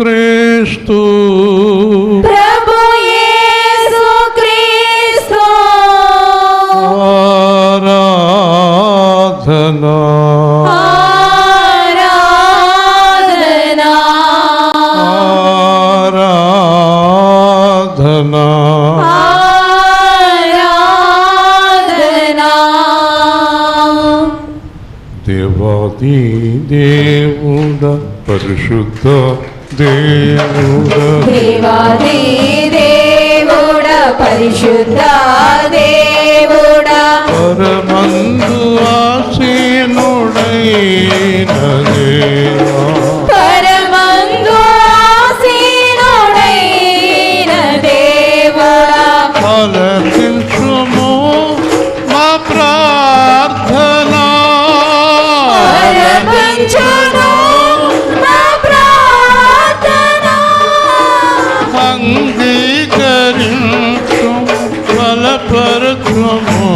క్రీస్తు ప్రభు యేసు క్రీస్తు ఆరాధనా ఆరాధనా ఆరాధనా ఆరాధనా దేవాది దేవుడ పరిశుద్ధ దేవుడ దేవాది దేవుడ పరిశుద్ధ దేవుడ పరమందు ఆసీనుడైన దేవా పరమందు ఆసీనుడైన దేవుడా ఆలకించుము మా ప్రార్థన ఆలకించుము మా ప్రార్థన అంగీకరించు బలపరచుము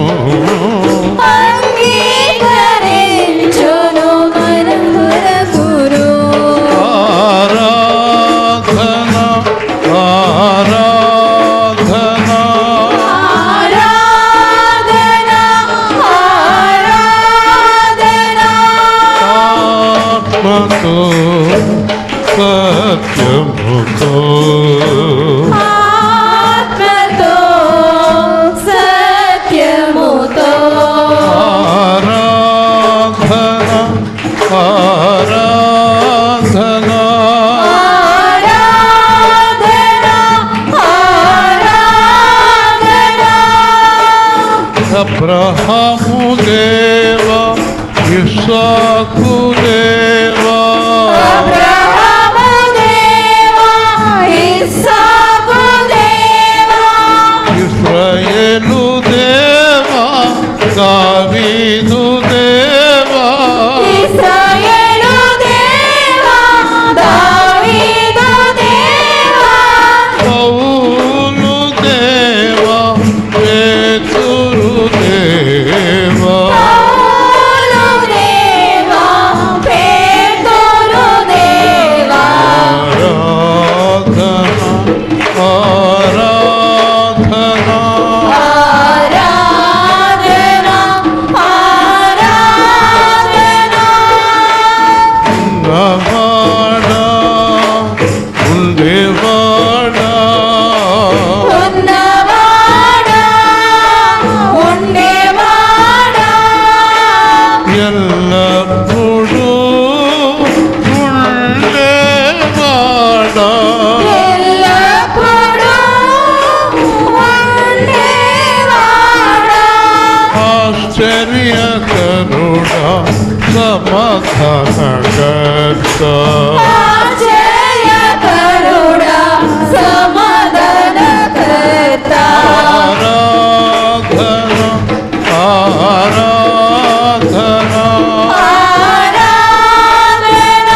అంగీకరించును మనముల గురు ఆరాధన ఆరాధన ఆరాధన ఆరాధన ఆత్మతో సత్యముతో ఆత్మతో సత్యముతో ఆరాధన ఆరాధన ఆరాధన ఆరాధన అబ్రహాము దేవా ఇస్సాకు దేవా అబ్రహాము దేవా ఇస్సాకు దేవా ఇశ్రాయేలు దేవా దావీదు దేవా ఇశ్రాయేలు దేవా దావీదు దేవా పౌలు దేవా పేతురు దేవా పౌలు దేవా పేతురు దేవా ఆరాధన ఆరాధన ఆరాధన ఆరాధన ఉన్నవాడా ఉండేవాడా ఉన్నవాడా ఉండేవాడా ఎల్లప్పుడూ ఉండేవాడా ఎల్లప్పుడూ ఉండేవాడా ఆశ్చర్యకరుడా సమాధానకర్త ఆశ్చర్యకరుడా సమాధానకర్త ఆరాధన ఆరాధన ఆరాధన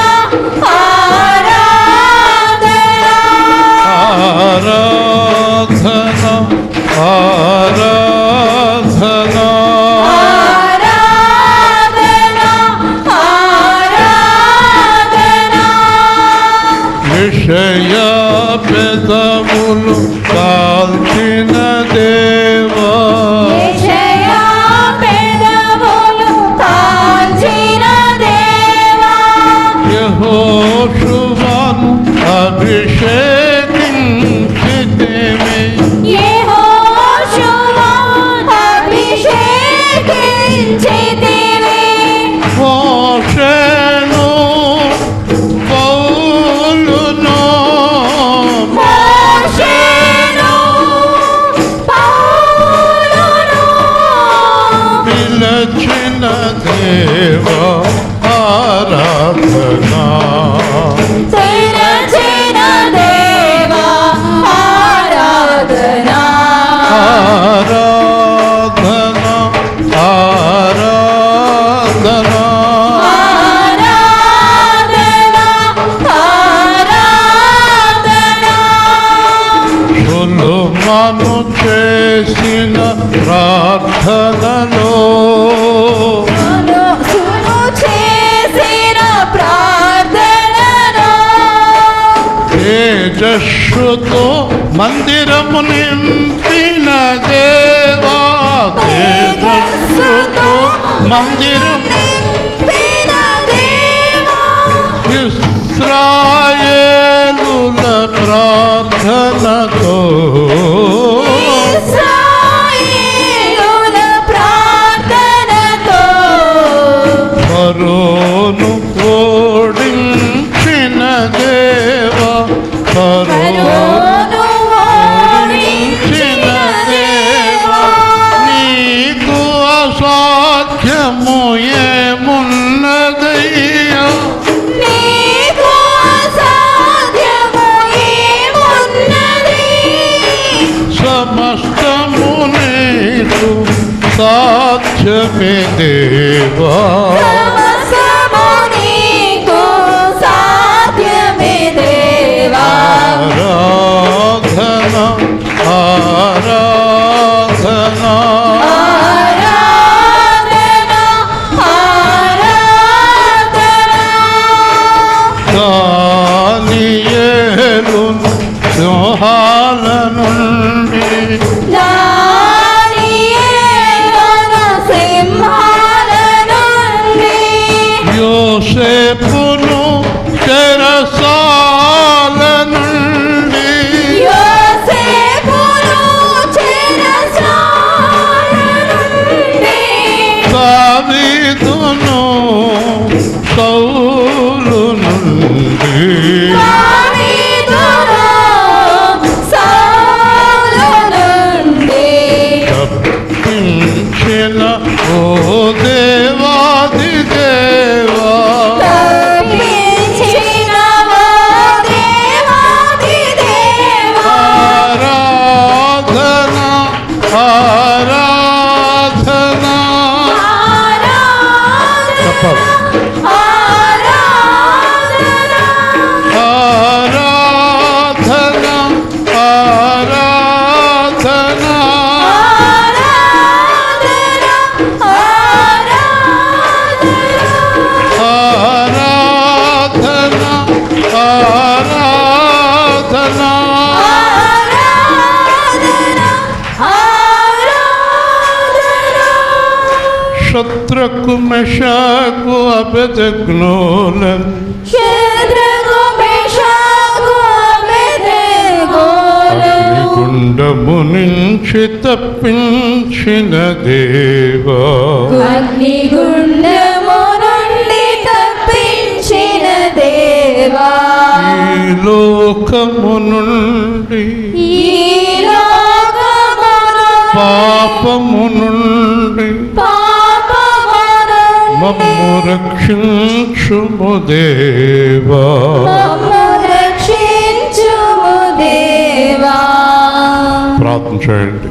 ఆరాధన ఆరాధన ఆరాధన ఆరాధన విషయ పెదములు కాల్చిన దేవా యెషయా పెదవులు కాల్చిన దేవా యెహోషువను అభిషేకించితివి యెహోషువా అభిషేకించితివి మోషేను పౌలును మోషేను పౌలును పిలచిన దేవా ఆరాధన తెరచిన దేవా ఆరాధన ఆరాధన ఆరాధన ఆరాధన ఆరాధన సొలొమోను చేసిన ప్రార్థనలో సును చేసిన ప్రార్థన తేజస్సుతో మందిరము నింపిన దేవా, తేజస్సుతో మందిరం నింపిన దేవా, ఇశ్రాయేలుల ప్రార్థనతో ఇశ్రాయేలుల ప్రార్థనతో ఫరోను ఓడించిన దేవా, ఫరోను ఓడించిన దేవా, నీకు అసాధ్యము ఏమున్నదయ్యా, నీకు అసాధ్యము ఏమున్నది, సమస్తము నీకు సాధ్యమే దేవా, సమస్తము నీకు సాధ్యమే దేవా. ఆరాధన ఆరాధన ఆరాధన ఆరాధన దానియేలు సింహాల నుండి దానియేలును సింహాల నుండి యోసేపును చెరసాల నుండి యోసేపును చెరసాల నుండి దావీదును సౌలు నుండి దావీదును సౌలు నుండి తప్పించిన ఓ దేవాది దేవా, తప్పించిన ఓ దేవాది దేవా. ఆరాధన ఆరాధన చెప్పాలి. ఆరాధన ఆరాధన ఆరాధన ఆరాధన ఆరాధన శత్రుకు మెషకు అబెదగ్నోలను అగ్నిగుండము నుంచి తప్పించిన దేవా, అగ్నిగుండము నుండి తప్పించిన దేవా, ఈ లోకము నుండి ఈ లోకమును పాపము నుండి పాపము మమ్ము నుండి రక్షించుము దేవా, మమ్ము రక్షించుము దేవా. ప్రార్థన చేయండి.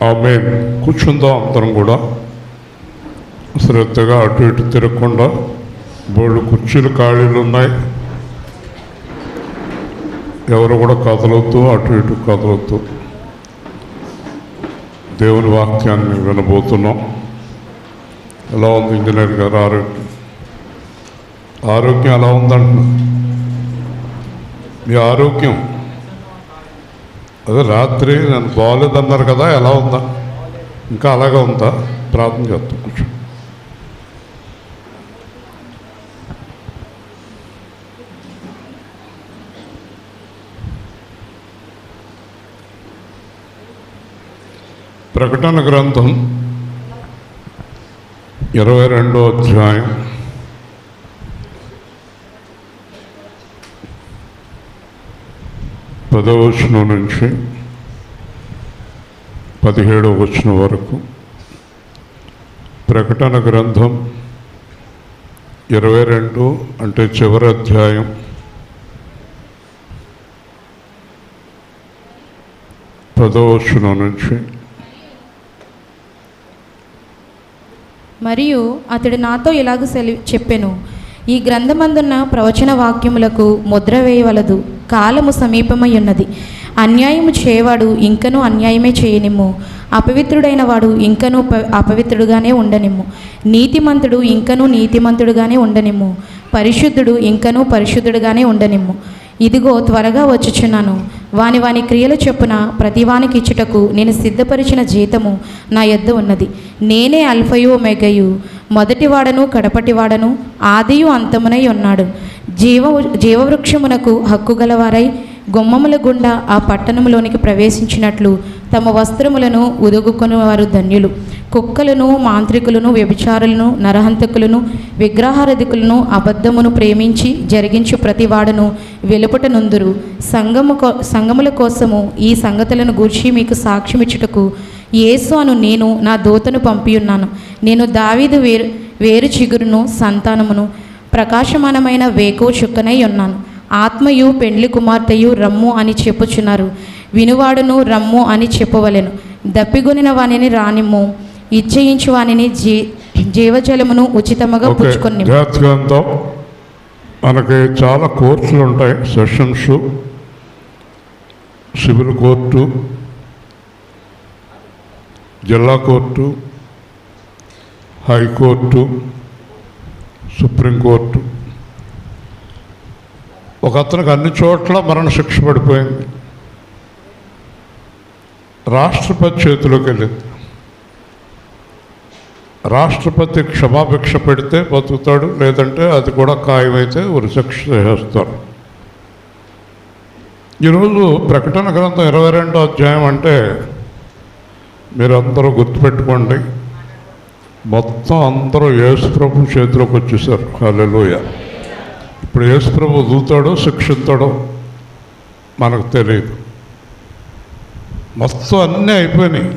ఆమె కూర్చుందాం అందరం కూడా శ్రద్ధగా అటు ఇటు తిరగకుండా. బోళ్ళు కుర్చీలు ఖాళీలు ఉన్నాయి, ఎవరు కూడా కదలొద్దు, అటు ఇటు కదలొద్దు. దేవుని వాక్యాన్ని వినబోతున్నాం. ఎలా ఉంది ఇంజనీర్ గారు ఆరోగ్యం? ఆరోగ్యం ఎలా ఉందంటున్నా? మీ ఆరోగ్యం అదే రాత్రి నన్ను బాగోలేదన్నారు కదా, ఎలా ఉందా? ఇంకా అలాగే ఉందా? ప్రార్థన చేస్తాం కొంచెం. ప్రకటన గ్రంథం 22వ అధ్యాయం 10వ వచనం నుంచి 17వ వచనం వరకు. ప్రకటన గ్రంథం 22 అంటే చివరి అధ్యాయం, 10వ వచనం నుంచి. మరియు అతడు నాతో ఇలాగ చెప్పెను, ఈ గ్రంథమందున్న ప్రవచన వాక్యములకు ముద్ర వేయవలదు, కాలము సమీపమై ఉన్నది. అన్యాయము చేయవాడు ఇంకనూ అన్యాయమే చేయనిమ్ము, అపవిత్రుడైన వాడు ఇంకనూ అపవిత్రుడుగానే ఉండనిమ్ము, నీతిమంతుడు ఇంకనూ నీతిమంతుడుగానే ఉండనిమ్ము, పరిశుద్ధుడు ఇంకనూ పరిశుద్ధుడుగానే ఉండనిమ్ము. ఇదిగో త్వరగా వచ్చుచున్నాను. వాని క్రియల చొప్పున ప్రతివానికి ఇచ్చుటకు నేను సిద్ధపరిచిన జీతము నా యొద్ద ఉన్నది. నేనే అల్ఫయు ఒమేగయు, మొదటివాడను కడపటివాడను, ఆదియు అంతమునై ఉన్నాడు. జీవవృక్షమునకు హక్కు గలవారై గుమ్మముల గుండా ఆ పట్టణంలోనికి ప్రవేశించినట్లు తమ వస్త్రములను ఉదుగుకొనివారు ధన్యులు. కుక్కలను, మాంత్రికులను, వ్యభిచారులను, నరహంతకులను, విగ్రహారధికులను, అబద్ధమును ప్రేమించి జరిగించు ప్రతివాడను వెలుపట నుందురు. సంగముల కోసము ఈ సంగతులను గూర్చి మీకు సాక్ష్యమిచ్చుటకు యేసు అను నేను నా దూతను పంపియున్నాను. నేను దావీదు వేరు చిగురును సంతానమును ప్రకాశమానమైన వేకువ చుక్కనై ఉన్నాను. ఆత్మయు పెండ్లి కుమార్తెయు రమ్ము అని చెప్పుచున్నారు. వినువాడును రమ్ము అని చెప్పవలెను. దప్పిగొనిన వానిని రానిమ్ము, ఇచ్చయించు వానిని జీవజలమును ఉచితముగా పుచ్చుకొని. మనకి చాలా కోర్సులు ఉంటాయి, సెషన్స్, సివిల్ కోర్టు, జిల్లా కోర్టు, హైకోర్టు, సుప్రీంకోర్టు. ఒక అతనికి అన్ని చోట్ల మరణశిక్ష పడిపోయింది. రాష్ట్రపతి చేతిలోకి వెళ్ళింది. రాష్ట్రపతి క్షమాభిక్ష పెడితే బతుకుతాడు, లేదంటే అది కూడా ఖాయమైతే ఉరిశిక్ష చేస్తారు. ఈరోజు ప్రకటన గ్రంథం 22వ అధ్యాయం అంటే మీరందరూ గుర్తుపెట్టుకోండి, మొత్తం అందరూ యేసుప్రభు చేతిలోకి వచ్చేసారు. హల్లెలూయా. ఇప్పుడు యేసుప్రభు దూతాడో శిక్షిస్తాడో మనకు తెలియదు. మొత్తం అన్నీ అయిపోయినాయి.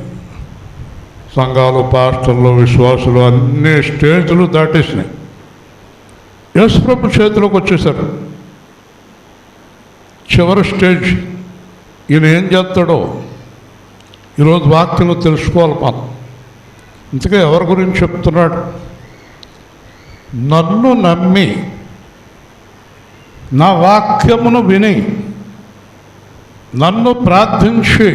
సంఘాలు, పాస్టర్లు, విశ్వాసులు అన్ని స్టేజ్లు దాటేసినాయి. యేసుప్రభు చేతిలోకి వచ్చేసారు. చివరి స్టేజ్. ఈయన ఏం చేస్తాడో ఈరోజు వాక్యం తెలుసుకోవాలి మనం. ఇంతగా ఎవరి గురించి చెప్తున్నాడు? నన్ను నమ్మి నా వాక్యమును విని నన్ను ప్రార్థించి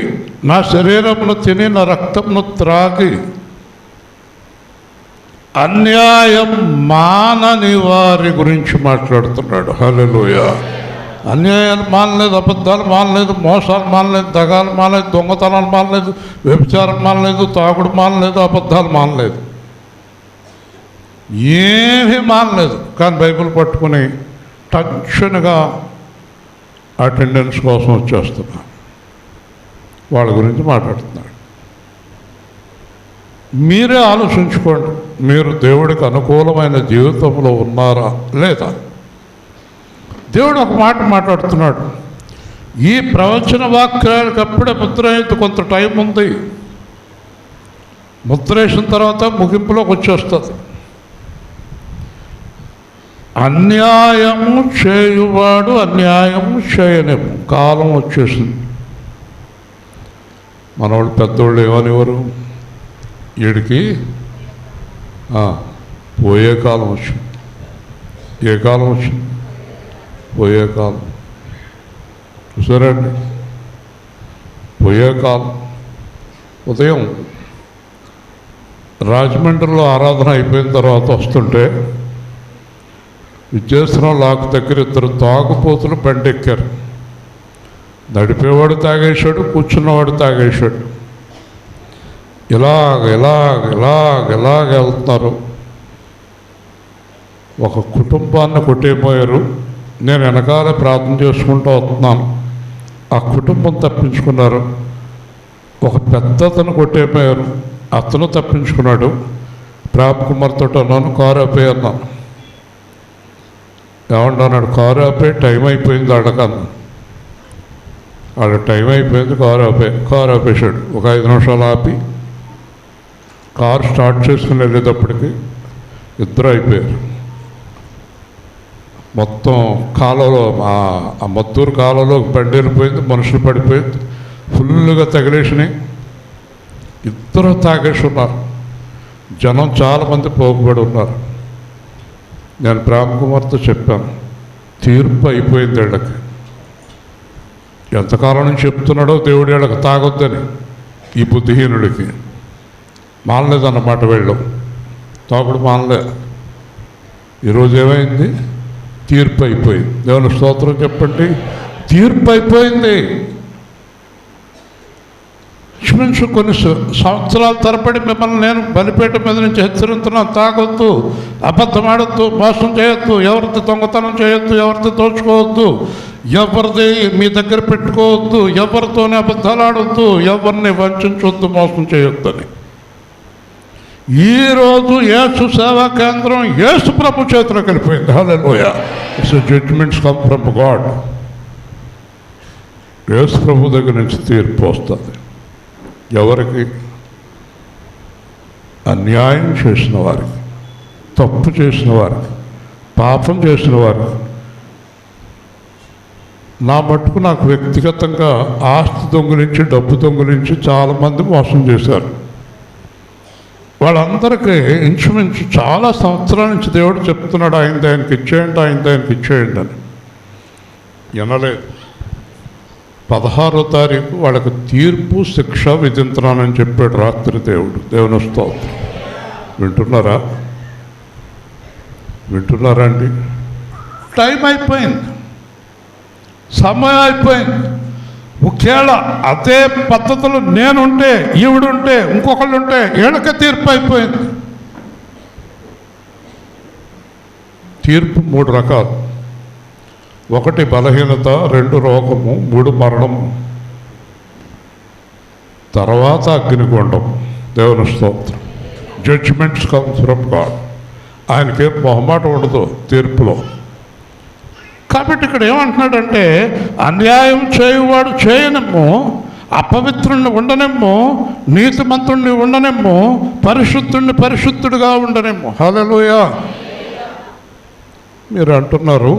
నా శరీరమును తిని నా రక్తమును త్రాగి అన్యాయం మానని వారి గురించి మాట్లాడుతున్నాడు. హల్లెలూయా. అన్యాయాలు మానలేదు, అబద్ధాలు మానలేదు, మోసాలు మానలేదు, దగాలు మానలేదు, దొంగతనాలు మానలేదు, వ్యభిచారం మానలేదు, తాగుడు మానలేదు, అబద్ధాలు మానలేదు, ఏమీ మానలేదు. కానీ బైబిల్ పట్టుకుని టెన్షన్గా అటెండెన్స్ కోసం వచ్చేస్తున్నా వాళ్ళ గురించి మాట్లాడుతున్నాడు. మీరే ఆలోచించుకోండి, మీరు దేవుడికి అనుకూలమైన జీవితంలో ఉన్నారా లేదా? దేవుడు ఒక మాట మాట్లాడుతున్నాడు. ఈ ప్రవచన వాక్యాలకు అప్పుడే ముద్ర అయితే కొంత టైం ఉంది. ముద్ర వేసిన తర్వాత ముగింపులోకి వచ్చేస్తుంది. అన్యాయము చేయువాడు అన్యాయము చేయలేము. కాలం వచ్చేసింది. మనవాళ్ళు పెద్దోళ్ళు ఏమనేవారు, వీడికి పోయే కాలం వచ్చింది. ఏ కాలం వచ్చింది? పోయే కాలం. చూసారండి, పోయే కాలం. ఉదయం రాజమండ్రిలో ఆరాధన అయిపోయిన తర్వాత వస్తుంటే విద్యాసనం లాక్ దగ్గర ఇద్దరు తాగుపోతులు బండి ఎక్కారు. నడిపేవాడు తాగేశాడు, కూర్చున్నవాడు తాగేశాడు. ఇలాగ వెళ్తున్నారు. ఒక కుటుంబాన్ని కొట్టేపోయారు. నేను వెనకాల ప్రార్థన చేసుకుంటూ వస్తున్నాను. ఆ కుటుంబం తప్పించుకున్నారు. ఒక పెద్ద అతను కొట్టేపోయారు, అతను తప్పించుకున్నాడు. ప్రాప్ కుమార్తో అన్నాను, కారు ఆపే అన్నాను. ఏమంటున్నాడు? కారు ఆపే, టైం అయిపోయింది అడగను. ఆడ టైం అయిపోయింది, కారు ఆపేశాడు. ఒక 5 నిమిషాలు ఆపి కారు స్టార్ట్ చేసుకుని వెళ్ళేటప్పటికి ఇద్దరు అయిపోయారు. మొత్తం కాలంలో ఆ మద్దూరు కాలంలో బండి వెళ్ళిపోయింది, మనుషులు పడిపోయింది, ఫుల్గా తగిలేసినాయి. ఇద్దరు తాగేసి ఉన్నారు. జనం చాలామంది పోగుబడి ఉన్నారు. నేను ప్రేమకుమార్తో చెప్పాను, తీర్పు అయిపోయింది వీళ్ళకి. ఎంతకాలం నుంచి చెప్తున్నాడో దేవుడు వీళ్ళకి తాగొద్దని, ఈ బుద్ధిహీనుడికి. మానలేదన్నమాట వీళ్ళు, తాగుడు మానలే. ఈరోజు ఏమైంది? తీర్పు అయిపోయింది. దేవుని స్తోత్రం చెప్పండి. తీర్పు అయిపోయింది. క్షమించు, కొన్ని సంవత్సరాల తరబడి మిమ్మల్ని నేను బలిపేట మీద నుంచి హెచ్చరిస్తున్నాను. తాగొద్దు, అబద్ధం ఆడొద్దు, మోసం చేయొద్దు, ఎవరితో దొంగతనం చేయొద్దు, ఎవరితో దోచుకోవద్దు, ఎవరిది మీ దగ్గర పెట్టుకోవద్దు, ఎవరితోనే అబద్ధాలు ఆడొద్దు, ఎవరిని వంచొద్దు, మోసం చేయొద్దని. ఈరోజు యేసు సేవా కేంద్రం యేసు ప్రభు చేతిలోకి వెళ్ళిపోయింది. Hallelujah. It's judgements come from God. Yesu ప్రభు దగ్గర నుంచి తీర్పు వస్తుంది. ఎవరికి? అన్యాయం చేసిన వారికి, తప్పు చేసిన వారికి, పాపం చేసిన వారికి. నా మట్టుకు నాకు వ్యక్తిగతంగా ఆస్తి దొంగిలించి, డబ్బు దొంగిలించి చాలామంది మోసం చేశారు. వాళ్ళందరికీ ఇంచుమించు చాలా సంవత్సరాల నుంచి దేవుడు చెప్తున్నాడు, ఆయనకి ఇచ్చేయండి, ఆయనకి ఇచ్చేయండి అని. వినలేదు. 16వ తారీఖు వాళ్ళకి తీర్పు, శిక్ష విధించున్నానని చెప్పాడు రాత్రి దేవుడు. దేవుని స్తోత్రం. వింటున్నారా అండి? టైం అయిపోయింది, సమయం అయిపోయింది. ఒకవేళ అదే పద్ధతులు నేనుంటే, ఈవిడుంటే, ఇంకొకళ్ళు ఉంటే వీళ్ళకే తీర్పు అయిపోయింది. తీర్పు 3 రకాలు. 1 బలహీనత, 2 రోగము, 3 మరణము, తర్వాత అగ్నిగుండం. దేవుని స్తోత్రం. Judgements comes from God. ఆయనకేం మొహమాటం ఉండదు తీర్పులో. కాబట్టి ఇక్కడ ఏమంటున్నాడంటే, అన్యాయం చేయువాడు చేయనెమ్మో, అపవిత్రుణ్ణి ఉండనెమ్మో, నీతిమంతుణ్ణి ఉండనెమ్మో, పరిశుద్ధుడిగా ఉండనెమ్మో. హల్లెలూయా. మీరు అంటున్నారు,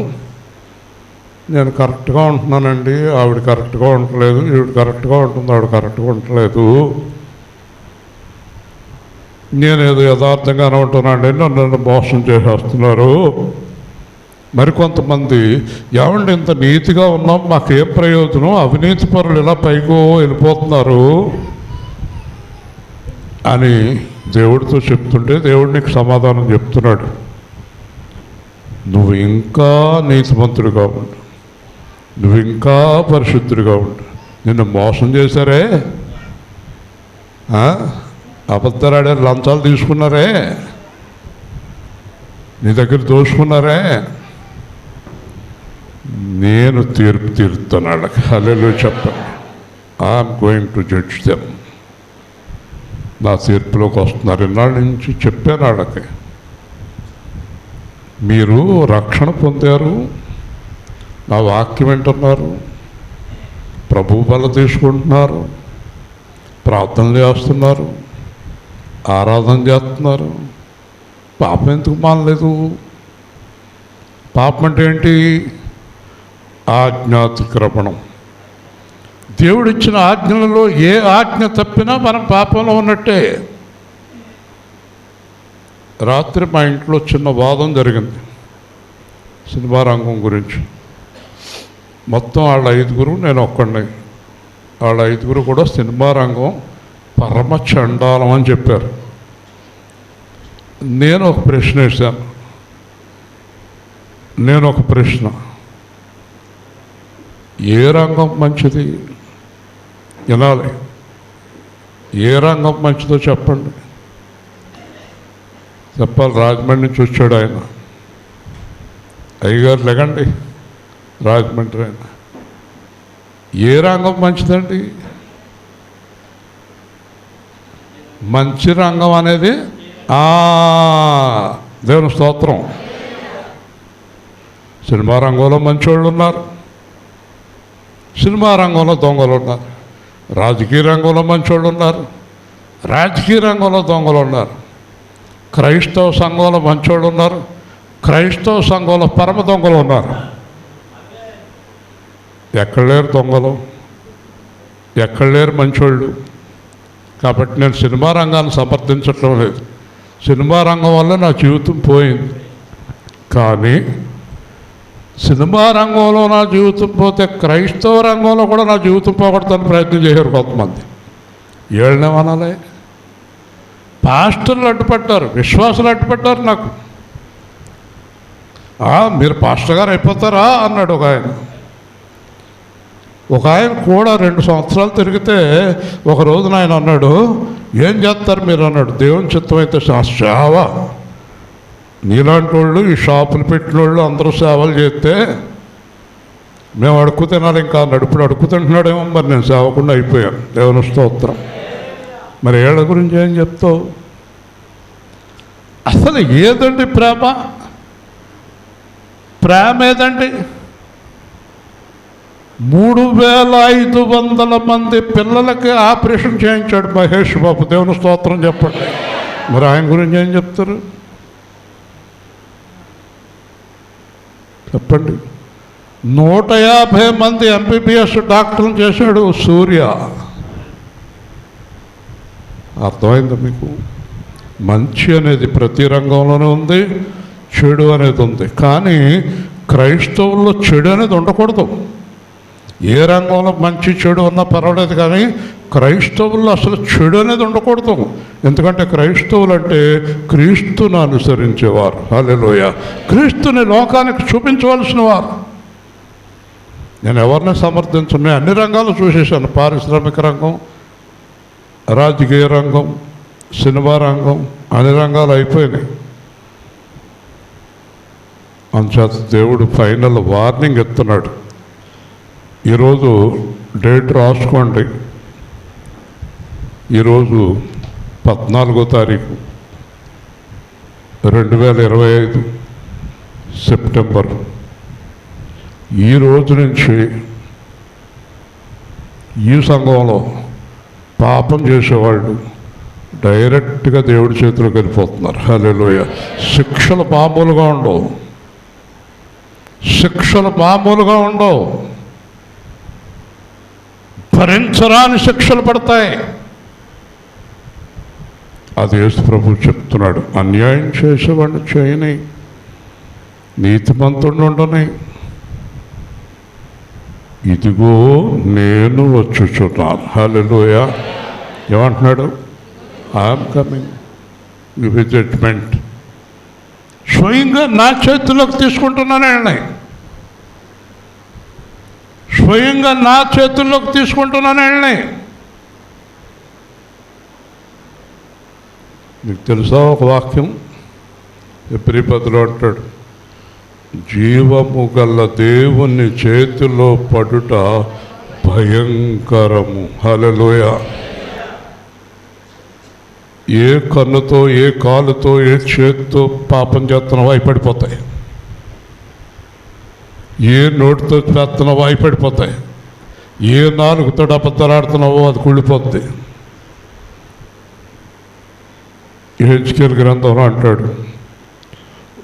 నేను కరెక్ట్గా ఉంటున్నానండి, ఆవిడ కరెక్ట్గా ఉండలేదు, ఈవిడ కరెక్ట్గా ఉంటుంది, ఆవిడ కరెక్ట్గా ఉండలేదు, నేనేదో యథార్థంగానే ఉంటున్నానండి, నన్ను మోసం చేసేస్తున్నారు. మరికొంతమంది, ఏమండి ఇంత నీతిగా ఉన్నాం, మాకేం ప్రయోజనం, అవినీతి పరులు ఇలా పైకో వెళ్ళిపోతున్నారు అని దేవుడితో చెప్తుంటే దేవుడు నీకు సమాధానం చెప్తున్నాడు. నువ్వు ఇంకా నీతిమంతుడిగా ఉండు, నువ్వు ఇంకా పరిశుద్ధుడిగా ఉండు. నిన్ను మోసం చేశారే, అబద్ధాలాడారు, లంచాలు తీసుకున్నారే, నీ దగ్గర దోచుకున్నారే, నేను తీర్పు తీరుతున్నాడు. హల్లెలూయా చెప్పండి. I'm going to judge them. నా తీర్పులోకి వస్తున్నారు. ఇన్నాళ్ళ నుంచి చెప్పాను వాళ్ళకి, మీరు రక్షణ పొందారు, నా వాక్యం వింటున్నారు, ప్రభు బల తీసుకుంటున్నారు, ప్రార్థనలు చేస్తున్నారు, ఆరాధన చేస్తున్నారు, పాపం ఎందుకు మానలేదు? పాపం అంటే ఏంటి? ఆజ్ఞాతిక్రమణం. దేవుడిచ్చిన ఆజ్ఞలలో ఏ ఆజ్ఞ తప్పినా మనం పాపంలో ఉన్నట్టే. రాత్రి మా ఇంట్లో చిన్న వాదం జరిగింది సినిమా రంగం గురించి. మొత్తం వాళ్ళ 5గురు, నేను ఒక్కడిని. వాళ్ళ 5గురు కూడా సినిమా రంగం పరమ చండాలం అని చెప్పారు. నేను ఒక ప్రశ్న వేశాను. ఏ రంగం మంచిది వినాలి. ఏ రంగం మంచిదో చెప్పండి. చెప్పాలి. రాజమండ్రి నుంచి వచ్చాడు ఆయన. అయ్యగారు లెగండి, రాజమండ్రి ఆయన. ఏ రంగం మంచిదండి? మంచి రంగం అనేది దేవుని స్తోత్రం. సినిమా రంగంలో మంచోళ్ళు ఉన్నారు, సినిమా రంగంలో దొంగలు ఉన్నారు. రాజకీయ రంగంలో మంచోళ్ళు ఉన్నారు, రాజకీయ రంగంలో దొంగలు ఉన్నారు. క్రైస్తవ సంఘంలో మంచోళ్ళు ఉన్నారు, క్రైస్తవ సంఘంలో పరమ దొంగలు ఉన్నారు. ఎక్కడ లేరు దొంగలు, ఎక్కడ లేరు మంచోళ్ళు. కాబట్టి నేను సినిమా రంగాన్ని సమర్థించటం లేదు. సినిమా రంగం వల్ల నా జీవితం పోయింది. కానీ సినిమా రంగంలో నా జీవితం పోతే క్రైస్తవ రంగంలో కూడా నా జీవితం పోగొడతానికి ప్రయత్నం చేశారు కొంతమంది. ఏళ్ళనేమనాలి. పాస్టర్లు అడ్డుపడ్డారు, విశ్వాసులు అడ్డుపడ్డారు నాకు. మీరు పాస్టర్ గారు అయిపోతారా అన్నాడు ఒక ఆయన. ఒక ఆయన కూడా 2 సంవత్సరాలు తిరిగితే ఒక రోజున ఆయన అన్నాడు, ఏం చేస్తారు మీరు అన్నాడు. దేవుని చిత్తం అయితే సేవ. నీలాంటి వాళ్ళు, ఈ షాపులు పెట్టిన వాళ్ళు అందరూ సేవలు చేస్తే మేము అడుక్కు తినాలి ఇంకా అన్నాడు. ఇప్పుడు అడుక్కు తింటున్నాడేమో. మరి నేను సేవకుండా అయిపోయాను. దేవుని స్తోత్రం. మరి ఏళ్ళ గురించి ఏం చెప్తావు? అసలు ఏదండి ప్రేమ? ప్రేమ ఏదండి? 3500 మంది పిల్లలకి ఆపరేషన్ చేయించాడు మహేష్ బాబు. దేవుని స్తోత్రం చెప్పండి. మరి ఆయన గురించి ఏం చెప్తారు చెప్పండి. 150 మంది ఎంబీబీఎస్ డాక్టర్లు చేశాడు సూర్య. అర్థమైందా మీకు? మంచి అనేది ప్రతి రంగంలోనే ఉంది, చెడు అనేది ఉంది. కానీ క్రైస్తవుల్లో చెడు అనేది ఉండకూడదు. ఏ రంగంలో మంచి చెడు ఉన్నా పర్వాలేదు, కానీ క్రైస్తవుల్లో అసలు చెడు అనేది ఉండకూడదు. ఎందుకంటే క్రైస్తవులు అంటే క్రీస్తును అనుసరించేవారు. హల్లెలూయా. క్రీస్తుని లోకానికి చూపించవలసిన వారు. నేను ఎవరిని సమర్థించను. నేను అన్ని రంగాలు చూసేసాను. పారిశ్రామిక రంగం, రాజకీయ రంగం, సినిమా రంగం, అన్ని రంగాలు అయిపోయినాయి. అంచేత దేవుడు ఫైనల్ వార్నింగ్ ఇస్తున్నాడు. ఈరోజు డేట్ రాసుకోండి. ఈరోజు 14వ తారీఖు 2025 సెప్టెంబర్. ఈ రోజు నుంచి ఈ సంఘంలో పాపం చేసేవాళ్ళు డైరెక్ట్గా దేవుడి చేతిలోకి వెళ్ళిపోతున్నారు. హల్లెలూయా. శిక్షలు మామూలుగా ఉండవు, శిక్షలు మామూలుగా ఉండవు. భరించరాని శిక్షలు పడతాయి. అది యేసు ప్రభువు చెప్తున్నాడు. అన్యాయం చేసేవాడిని చేయని, నీతిమంతుడిని ఉండని. ఇదిగో నేను వచ్చుచున్నాను. హల్లెలూయా. ఏమంటున్నాడు? I'm coming with judgement. స్వయంగా నా చేతిలోకి తీసుకుంటున్నానండి. స్వయంగా నా చేతుల్లోకి తీసుకుంటున్నానండి. మీకు తెలుసా ఒక వాక్యం? ఎబ్రీపదిలో అంటాడు, జీవము గల దేవుని చేతిలో పడుట భయంకరము. హల్లెలూయా. ఏ కన్నుతో, ఏ కాలుతో, ఏ చేతితో పాపం చేస్తున్నావో అవి పడిపోతాయి. ఏ నోటితో చేస్తున్నావో అవి పడిపోతాయి. ఏ నాలుగుతో అబద్ధాలాడుతున్నావో అది కుళ్ళిపోద్ది. హెచ్కేల్ గ్రంథంలో అంటాడు,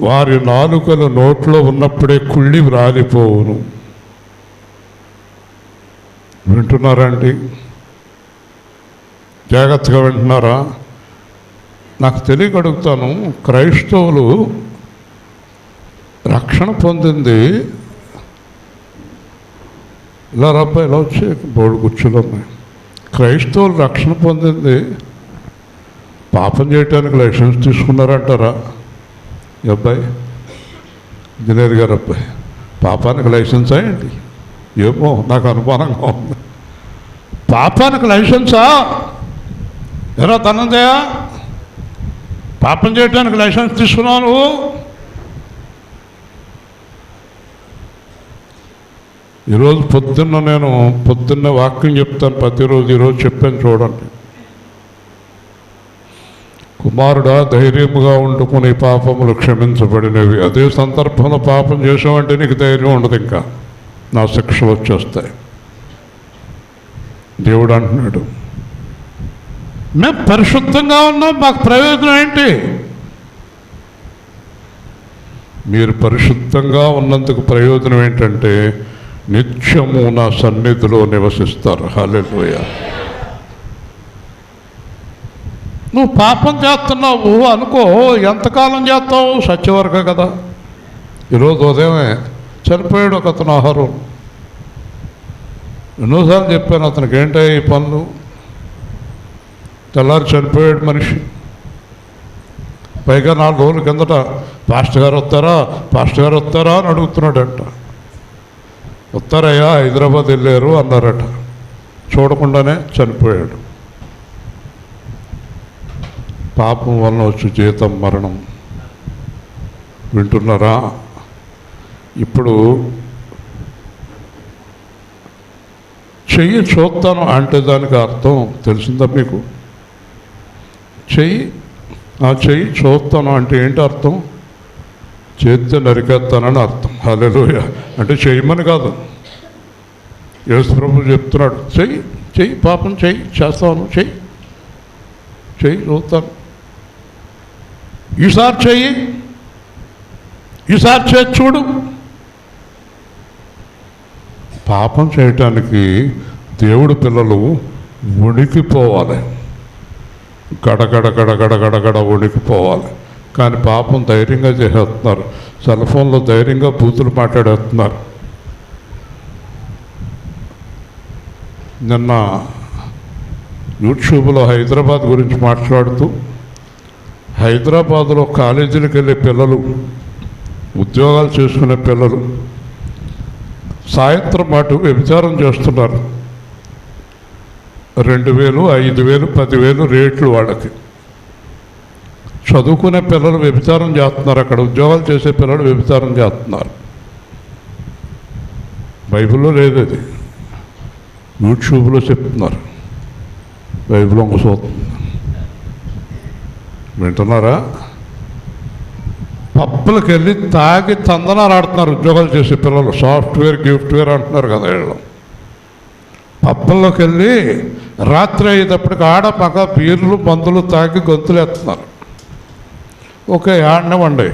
వారి నాలుకలు నోట్లో ఉన్నప్పుడే కుళ్ళి రాలిపోవును. వింటున్నారా అండి? జాగ్రత్తగా వింటున్నారా? నాకు తెలియక అడుగుతాను, క్రైస్తవులు రక్షణ పొందింది ఇలా రబ్బా ఇలా వచ్చి బోర్డు కుర్చీలు ఉన్నాయి. క్రైస్తవులు రక్షణ పొందింది పాపం చేయటానికి లైసెన్స్ తీసుకున్నారంటారా? ఈ అబ్బాయి ఇంజనీర్ గారు అబ్బాయి పాపానికి లైసెన్సా ఏంటి? ఏమో నాకు అనుమానంగా ఉంది. పాపానికి లైసెన్సా? ఎరా ధనంజయ, పాపం చేయడానికి లైసెన్స్ తీసుకున్నావు నువ్వు? ఈరోజు పొద్దున్న వాక్యం చెప్తాను ప్రతిరోజు. ఈరోజు చెప్పాను చూడండి. కుమారుడా, ధైర్యముగా ఉండుకుని పాపములు క్షమించబడినవి. అదే సందర్భంలో పాపం చేసామంటే నీకు ధైర్యం ఉండదు, ఇంకా నా శిక్షలు వచ్చేస్తాయి. దేవుడు అంటున్నాడు, మేము పరిశుద్ధంగా ఉన్నాం, మాకు ప్రయోజనం ఏంటి? మీరు పరిశుద్ధంగా ఉన్నందుకు ప్రయోజనం ఏంటంటే నిత్యము నా సన్నిధిలో నివసిస్తారు. హల్లెలూయా. నువ్వు పాపం చేస్తున్నావు అనుకో, ఎంతకాలం చేస్తావు? సత్యవరక కదా. ఈరోజు ఉదయమే చనిపోయాడు ఒక అతను ఆహారం. ఎన్నోసార్లు చెప్పాను అతనికి, ఏంటో ఈ పనులు. తెల్లారి చనిపోయాడు మనిషి. పైగా 4 రోజుల కిందట పాస్టర్ గారు వస్తారా అని అడుగుతున్నాడంట. వస్తారయ్యా, హైదరాబాద్ వెళ్ళారు అన్నారట. చూడకుండానే చనిపోయాడు. పాపం వలన వచ్చి జీతం మరణం. వింటున్నారా? ఇప్పుడు చెయ్యి చూస్తాను అంటే దానికి అర్థం తెలిసిందా మీకు? చెయ్యి చూస్తాను అంటే ఏంటి అర్థం? చేస్తే నరికేస్తానని అర్థం. హల్లెలూయా. అంటే చెయ్యమని కాదు. యేసు ప్రభువు చెప్తున్నాడు, చెయ్యి పాపం చేస్తాను, చెయ్యి చూస్తాను. ఈసారి చేసి చూడు. పాపం చేయటానికి దేవుడి పిల్లలు వణికిపోవాలి, గడగడ వణికిపోవాలి. కానీ పాపం ధైర్యంగా చేసేస్తున్నారు. సెల్ ఫోన్లో ధైర్యంగా బూతులు మాట్లాడేస్తున్నారు. నిన్న యూట్యూబ్లో హైదరాబాద్ గురించి మాట్లాడుతూ, హైదరాబాదులో కాలేజీలకు వెళ్ళే పిల్లలు, ఉద్యోగాలు చేసుకునే పిల్లలు సాయంత్రం పాటు వ్యభిచారం చేస్తున్నారు. 2000, 5000, 10,000 రేట్లు వాళ్ళకి. చదువుకునే పిల్లలు వ్యభిచారం చేస్తున్నారు, అక్కడ ఉద్యోగాలు చేసే పిల్లలు వ్యభిచారం చేస్తున్నారు. బైబిల్లో లేదు, అది యూట్యూబ్లో చెప్తున్నారు. బైబిల్ చూస్తుంది. వింటున్నారా? పప్పులకు వెళ్ళి తాగి తందనాలు ఆడుతున్నారు ఉద్యోగాలు చేసే పిల్లలు. సాఫ్ట్వేర్ గిఫ్ట్వేర్ అంటున్నారు కదా వీళ్ళు. పప్పుల్లోకి వెళ్ళి రాత్రి అయ్యేటప్పటికి ఆడ మగ బీర్లు మందులు తాగి గొంతులు ఎత్తున్నారు. ఓకే, ఆడనివ్వండి,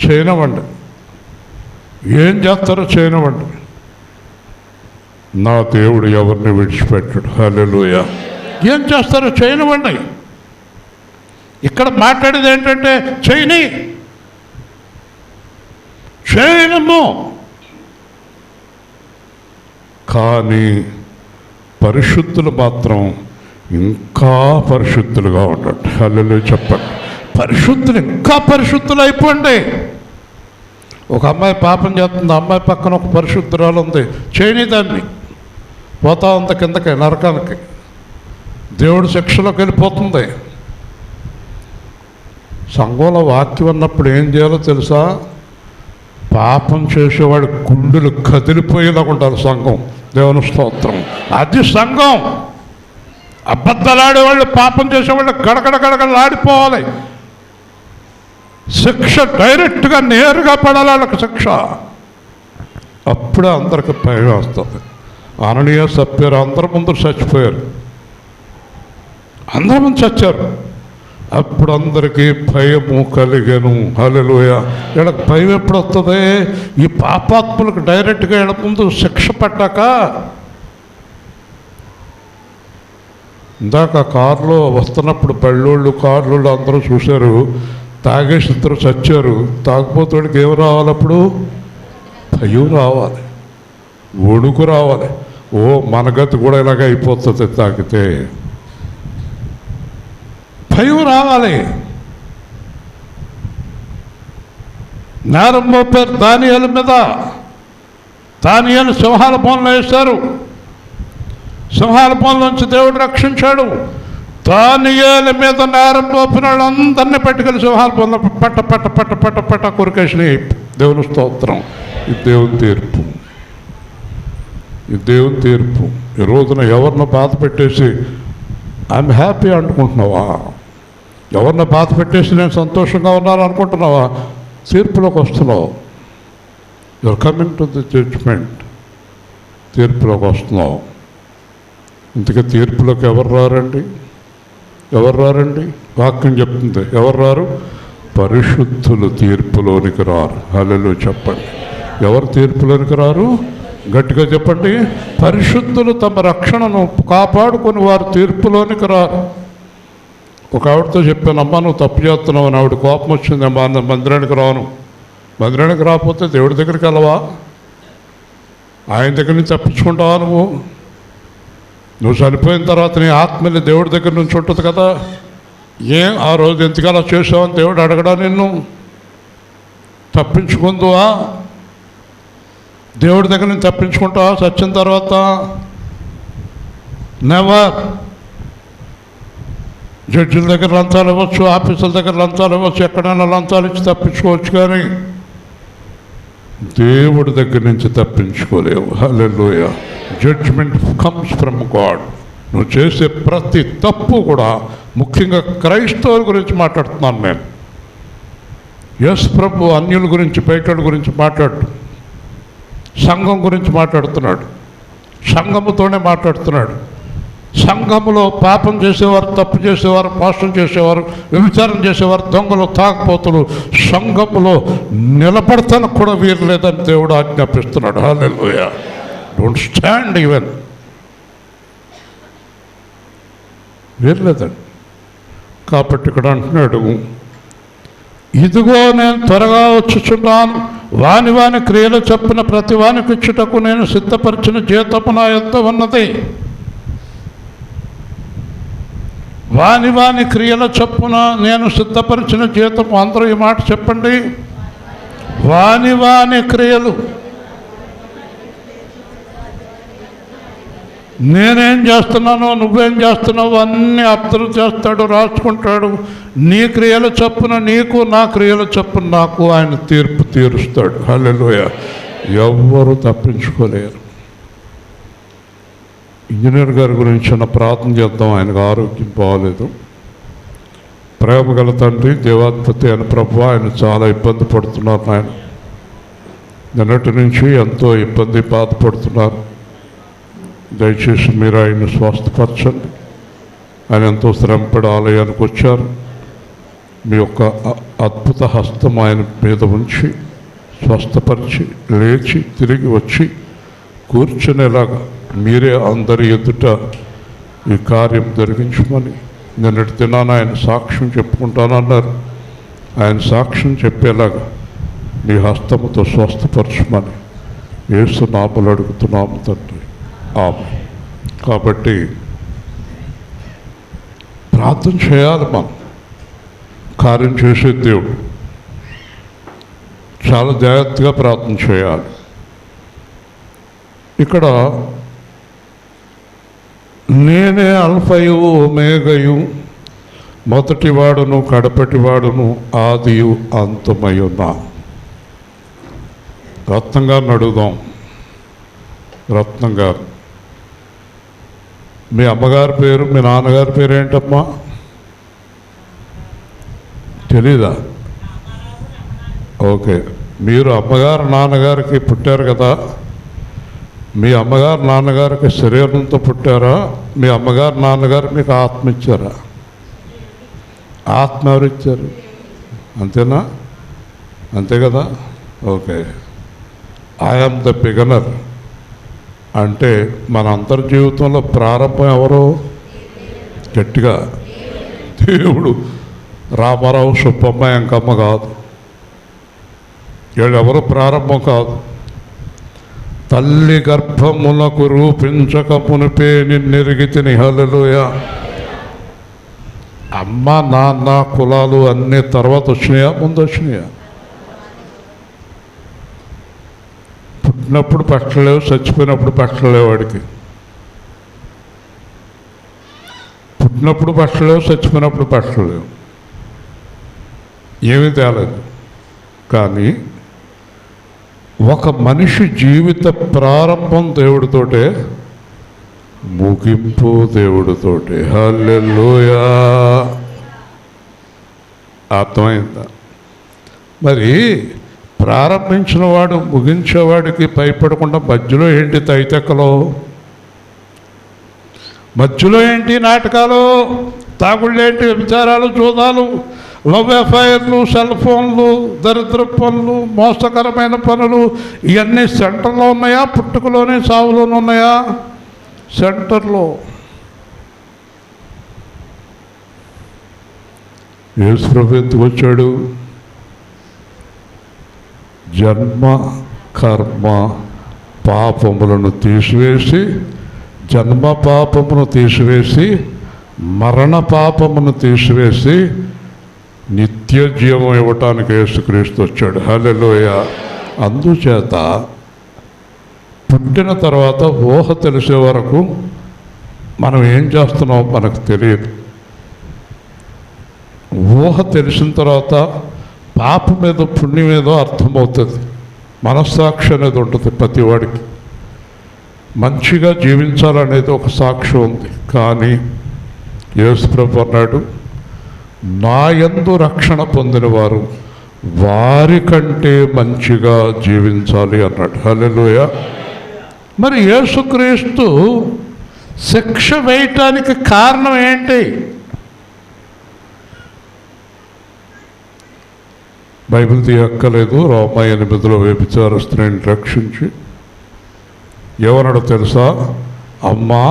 చేయనివ్వండి, ఏం చేస్తారో చేయనివ్వండి. నా దేవుడు ఎవరిని విడిచిపెట్టాడు. హల్లెలూయా. ఏం చేస్తారో చేయనివ్వండి. ఇక్కడ మాట్లాడేది ఏంటంటే చేయనము. కానీ పరిశుద్ధులు మాత్రం ఇంకా పరిశుద్ధులుగా ఉండండి. హల్లెలూయా చెప్పండి. పరిశుద్ధులు ఇంకా పరిశుద్ధులు అయిపోండి. ఒక అమ్మాయి పాపం చేస్తుంది, అమ్మాయి పక్కన ఒక పరిశుద్ధురాలు ఉంది, చేయని దాన్ని పోతా ఉంది కిందకి, నరకానికి. దేవుడి శిక్షలోకి వెళ్ళిపోతుంది. సంఘంలో వాక్యం ఉన్నప్పుడు ఏం చేయాలో తెలుసా? పాపం చేసేవాడు గుండెలు కదిలిపోయేలా ఉంటారు సంఘం. దేవుని స్తోత్రం. అది సంఘం. అబద్ధాలాడేవాళ్ళు, పాపం చేసేవాళ్ళు గడగడలాడిపోవాలి. శిక్ష డైరెక్ట్గా నేరుగా పడాలి వాళ్ళకి శిక్ష. అప్పుడే అందరికి భయం వస్తుంది. అననీయ సప్ఫీరా అందరి ముందు చచ్చిపోయారు. అందరి ముందు చచ్చారు. అప్పుడు అందరికీ భయము కలిగెను. హల్లెలూయా. వీళ్ళకి భయం ఎప్పుడు వస్తుంది? ఈ పాపాత్ములకు డైరెక్ట్గా వీళ్ళ ముందు శిక్ష పట్టాక. ఇందాక కారులో వస్తున్నప్పుడు పళ్ళోళ్ళు కార్లోళ్ళు అందరూ చూశారు, తాగేసి ఇద్దరు చచ్చారు. తాగిపోతాడికి ఏం రావాలి? అప్పుడు భయం రావాలి, వణుకు రావాలి. ఓ మన గతి కూడా ఇలాగ అయిపోతుంది, తాగితే భయం రావాలి. నేరం మోపారు దానియేలు మీద. దానియేలు సింహాల బోన్లో వేశారు. సింహాల బోన్లోంచి దేవుడు రక్షించాడు. దానియేలు మీద నేరం మోపిన వాళ్ళందరినీ పట్టుకెళ్ళి సింహాల బోన్లో పట్ట పట్ట పట్ట పట్ట పట్ట కొరికేసినాయి. దేవుని స్తోత్రం. ఇది దేవుని తీర్పు. ఈ దేవుని తీర్పు. ఈ రోజున ఎవరిని బాధ పెట్టేసి ఐఎమ్ హ్యాపీ అనుకుంటున్నావా? ఎవరిని బాధ పెట్టేసి నేను సంతోషంగా ఉన్నాను అనుకుంటున్నావా? తీర్పులోకి వస్తున్నావు. Your coming to the judgement. తీర్పులోకి వస్తున్నావు. ఇంతకీ తీర్పులోకి ఎవరు రారండి? ఎవరు రారండి? వాక్యం చెప్తుంది. ఎవరు రారు? పరిశుద్ధులు తీర్పులోనికి రారు. హల్లెలూయా చెప్పండి. ఎవరు తీర్పులోనికి రారు? గట్టిగా చెప్పండి. పరిశుద్ధులు తమ రక్షణను కాపాడుకొని వారు తీర్పులోనికి రారు. ఒక ఆవిడతో చెప్పాను, అమ్మ నువ్వు తప్పు చేస్తున్నావు అని. ఆవిడ కోపం వచ్చింది, అమ్మా మందిరానికి రాను. మందిరానికి రాకపోతే దేవుడి దగ్గరికి వెళ్ళవా? ఆయన దగ్గర నుంచి తప్పించుకుంటావా? నువ్వు చనిపోయిన తర్వాత నీ ఆత్మని దేవుడి దగ్గర నుంచి ఉంటుంది కదా. ఏం ఆ రోజు ఎంతకాలం చేసావని దేవుడు అడగడా నిన్ను? తప్పించుకుందువా? దేవుడి దగ్గర నుంచి తప్పించుకుంటావా చచ్చిన తర్వాత? నెవర్. జడ్జిల దగ్గర లంచాలు ఇవ్వచ్చు, ఆఫీసుల దగ్గర లంచాలు ఇవ్వచ్చు, ఎక్కడైనా లంచాలు ఇచ్చి తప్పించుకోవచ్చు, కానీ దేవుడి దగ్గర నుంచి తప్పించుకోలేవు. Hallelujah. Judgement comes from God. నువ్వు చేసే ప్రతి తప్పు కూడా, ముఖ్యంగా క్రైస్తవుల గురించి మాట్లాడుతున్నాను నేను. యేసు ప్రభు అన్యుల గురించి, బయట గురించి మాట్లాడు, సంఘం గురించి మాట్లాడుతున్నాడు. సంఘముతోనే మాట్లాడుతున్నాడు. సంఘములో పాపం చేసేవారు, తప్పు చేసేవారు, మోసం చేసేవారు, వ్యభిచారం చేసేవారు, దొంగలు, తాగుపోతులు సంఘములో నిలబడతానికి కూడా వీరు లేదని దేవుడు ఆజ్ఞాపిస్తున్నాడు. హల్లెలూయా. Don't stand even. వీరు లేదండి. కాబట్టి ఇక్కడ అంటున్నాడు, ఇదిగో నేను త్వరగా వచ్చుచున్నాను, వాని వాని క్రియలు చొప్పున ప్రతి వానికి ఇచ్చుటకు నేను సిద్ధపరిచిన జీతము నా యొద్ద ఉన్నది. వాని వాని క్రియల చొప్పున నేను సిద్ధపరిచిన జీతము. అందరూ ఈ మాట చెప్పండి. వాని వాని క్రియలు. నేనేం చేస్తున్నానో నువ్వేం చేస్తున్నావు అన్నీ అబ్జర్వ్ చేస్తాడు, రాసుకుంటాడు. నీ క్రియల చొప్పున నీకు, నా క్రియల చొప్పున నాకు ఆయన తీర్పు తీరుస్తాడు. హల్లెలూయా. ఎవ్వరూ తప్పించుకోలేరు. ఇంజనీర్ గారి గురించి చిన్న ప్రార్థన చేద్దాం. ఆయనకు ఆరోగ్యం బాగోలేదు. ప్రేమగల తండ్రి, దేవాధిపతి అయిన ప్రభువా, ఆయన చాలా ఇబ్బంది పడుతున్నారు. ఆయన నిన్నటి నుంచి ఎంతో ఇబ్బంది బాధపడుతున్నారు. దయచేసి మీరు ఆయన్ని స్వస్థపరచండి. ఆయన ఎంతో శ్రమపడి ఆలయానికి వచ్చారు. మీ యొక్క అద్భుత హస్తం ఆయన మీద ఉంచి స్వస్థపరిచి లేచి తిరిగి వచ్చి కూర్చునేలాగా మీరే అందరి ఎదుట ఈ కార్యం జరిగించమని. నిన్నటి దినాన ఆయన సాక్ష్యం చెప్పుకుంటానన్నారు. ఆయన సాక్ష్యం చెప్పేలాగా మీ హస్తముతో స్వస్థపరచమని యేసు నామములో అడుగుతున్నాము తండ్రి. ఆమేన్. కాబట్టి ప్రార్థన చేయాలి. మనం కార్యం చేసే దేవుడు. చాలా జాగ్రత్తగా ప్రార్థన చేయాలి. ఇక్కడ నేనే అల్ఫయు ఒమేగయు, మొదటివాడును కడపటివాడును, ఆదియు అంతమయున్నా. రత్నం గారిని అడుగుదాం. రత్నం గారు, మీ అమ్మగారి పేరు, మీ నాన్నగారి పేరు ఏంటమ్మా? తెలీదా? ఓకే. మీరు అమ్మగారు నాన్నగారికి పుట్టారు కదా. మీ అమ్మగారు నాన్నగారికి శరీరంతో పుట్టారా? మీ అమ్మగారు నాన్నగారు మీకు ఆత్మ ఇచ్చారా? ఆత్మ ఎవరిచ్చారు? అంతేనా? అంతే కదా? ఓకే. ఐఆమ్ ద బిగనర్ అంటే మన అందరి జీవితంలో ప్రారంభం ఎవరు? గట్టిగా దేవుడు. రామారావు, సుబ్బమ్మ, ఎంకమ్మ కాదు. వీళ్ళెవరు ప్రారంభం కాదు. తల్లి గర్భమునకు రూపించక మునిపే నిన్నెరిగితిని. హల్లెలూయా. అమ్మ నాన్న కులాలు అన్నీ తర్వాత వచ్చినాయా, ముందు వచ్చినాయా? పుట్టినప్పుడు పెట్టలేవు, చచ్చిపోయినప్పుడు పెట్టలేవు. వాడికి పుట్టినప్పుడు పెట్టలేవు, చచ్చిపోయినప్పుడు పెట్టలేవు. ఏమీ తేలేదు. కానీ ఒక మనిషి జీవిత ప్రారంభం దేవుడితోటే, ముగింపు దేవుడితోటే. హల్లెలూయా. అర్థమైందా? మరి ప్రారంభించిన వాడు ముగించేవాడికి భయపడకుండా మధ్యలో ఏంటి తైతెక్కలో? మధ్యలో ఏంటి నాటకాలు, తాగుళ్ళేంటి, విచారాలు, జూదాలు, లవ్ అఫైర్లు, సెల్ ఫోన్లు, దరిద్ర పనులు, మోసకరమైన పనులు, ఇవన్నీ సెంటర్లో ఉన్నాయా, పుట్టుకలోనే సావులోనే ఉన్నాయా? సెంటర్లో. యేసు ప్రభు ఎందుకు వచ్చాడు? జన్మ కర్మ పాపములను తీసివేసి, జన్మ పాపమును తీసివేసి, మరణ పాపమును తీసివేసి నిత్య జీవం ఇవ్వటానికి యేసుక్రీస్తు వచ్చాడు. హల్లెలూయా. అందుచేత పుట్టిన తర్వాత ఊహ తెలిసే వరకు మనం ఏం చేస్తున్నామో మనకు తెలియదు. ఊహ తెలిసిన తర్వాత పాపం ఏదో పుణ్యం ఏదో అర్థమవుతుంది. మనస్సాక్షి అనేది ఉంటుంది ప్రతి వాడికి. మంచిగా జీవించాలనేది ఒక సాక్షి ఉంది. కానీ యేసు ప్రభు అన్నాడు, నా యందు రక్షణ పొందిన వారు వారికంటే మంచిగా జీవించాలి అన్నాడు. హల్లెలూయా. మరి యేసుక్రీస్తు శిక్ష వేయటానికి కారణం ఏంటి? బైబిల్ తీయక్కలేదు. రోమా 8లో వ్యభిచార స్త్రీని రక్షించి ఏమన్నాడో తెలుసా? అమ్మా,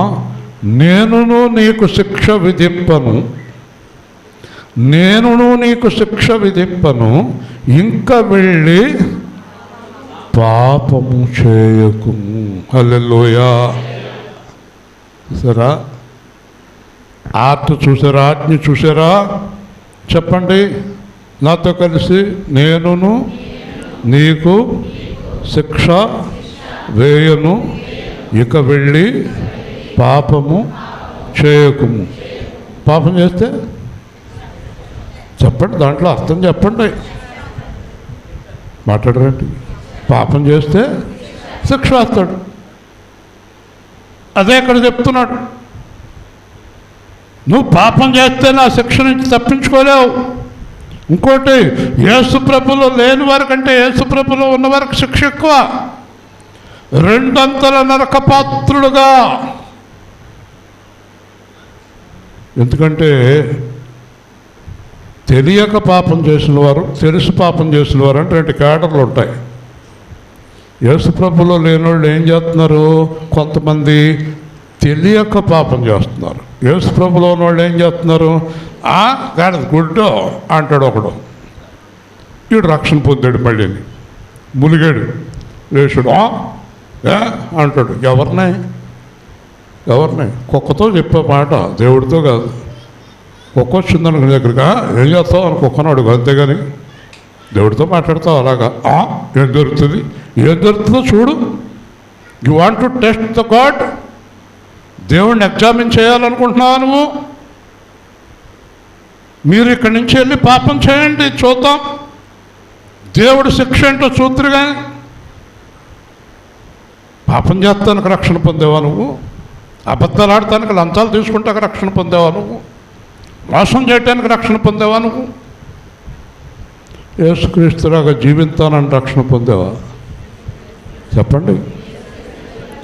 నేనును నీకు శిక్ష విధింపను, నేనును నీకు శిక్ష విధింపను, ఇంకా వెళ్ళి పాపము చేయకుము. హల్లెలూయా. చూసారా? చూసారా? ఆజ్ఞ చూసారా? చెప్పండి నాతో కలిసి. నేనును నీకు శిక్ష వేయను, ఇక వెళ్ళి పాపము చేయకుము. పాపం చేస్తే చెప్పండి, దాంట్లో అర్థం చెప్పండి. మాట్లాడరండి. పాపం చేస్తే శిక్ష వేస్తాడు. అదే ఇక్కడ చెప్తున్నాడు. నువ్వు పాపం చేస్తే నా శిక్ష నుంచి తప్పించుకోలేవు. ఇంకోటి, యేసు ప్రభులో లేని వారికంటే యేసు ప్రభులో ఉన్న వారికి శిక్ష ఎక్కువ. 2 అంతల నరక పాత్రులుగా. ఎందుకంటే తెలియక పాపం చేసిన వారు, తెలిసి పాపం చేసిన వారు అంటే 2 కేటర్లు ఉంటాయి. యేసు ప్రభులో లేని వాళ్ళు ఏం చేస్తున్నారు? కొంతమంది తెలియక పాపం చేస్తున్నారు. యేసు ప్రభులో ఉన్న వాళ్ళు ఏం చేస్తున్నారు? గాడిద గుడ్డో అంటాడు ఒకడు, వీడు రక్షణ పొందాడు, మళ్ళీ ములిగాడు, లేచాడు అంటాడు. ఎవరిని? కుక్కతో చెప్పే మాట, దేవుడితో కాదు. కుక్క వచ్చిందనుకు దగ్గరగా ఏం చేస్తావు అని కుక్కను అడుగు, అంతేగాని దేవుడితో మాట్లాడతావు అలాగా. ఏం దొరుకుతుందో చూడు. You want to test the God? దేవుడిని ఎగ్జామిన్ చేయాలనుకుంటున్నావా నువ్వు? మీరు ఇక్కడి నుంచి వెళ్ళి పాపం చేయండి, చూద్దాం దేవుడి శిక్ష ఏంటో చూద్దరు. కానీ పాపం చేస్తానికి రక్షణ పొందేవా నువ్వు? అబద్ధాలు ఆడటానికి, లంచాలు తీసుకుంటాక రక్షణ పొందేవా నువ్వు? మోసం చేయటానికి రక్షణ పొందేవా నువ్వు? యేసుక్రీస్తులాగా జీవితానని రక్షణ పొందేవా? చెప్పండి.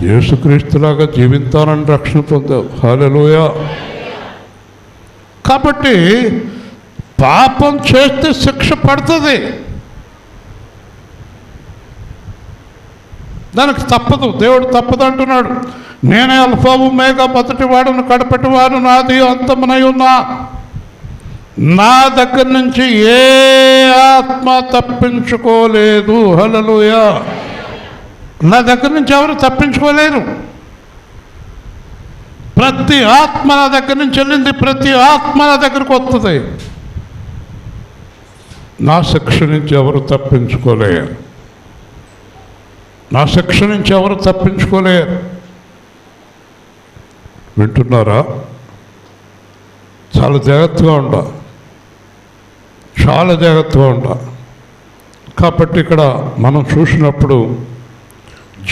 యేసుక్రీస్తులాగా జీవితానని రక్షణ పొందావు. హల్లెలూయా. కాబట్టి పాపం చేస్తే శిక్ష పడుతుంది, దానికి తప్పదు. దేవుడు తప్పదు అంటున్నాడు. నేనే అల్ఫావు మేఘ, మొదటి వాడును కడపటి వాడు, నాది అంతమునై ఉన్నా. నా దగ్గర నుంచి ఏ ఆత్మ తప్పించుకోలేదు. హల్లెలూయా. నా దగ్గర నుంచి ఎవరు తప్పించుకోలేరు. ప్రతి ఆత్మ నా దగ్గర నుంచి వెళ్ళింది, ప్రతి ఆత్మ నా దగ్గరకు వస్తుంది. నా శిక్ష నుంచి ఎవరు తప్పించుకోలేరు. నా శిక్ష నుంచి ఎవరు తప్పించుకోలేరు. వింటున్నారా? చాలా జాగ్రత్తగా ఉండాలి, చాలా జాగ్రత్తగా ఉండాలి. కాబట్టి ఇక్కడ మనం చూసినప్పుడు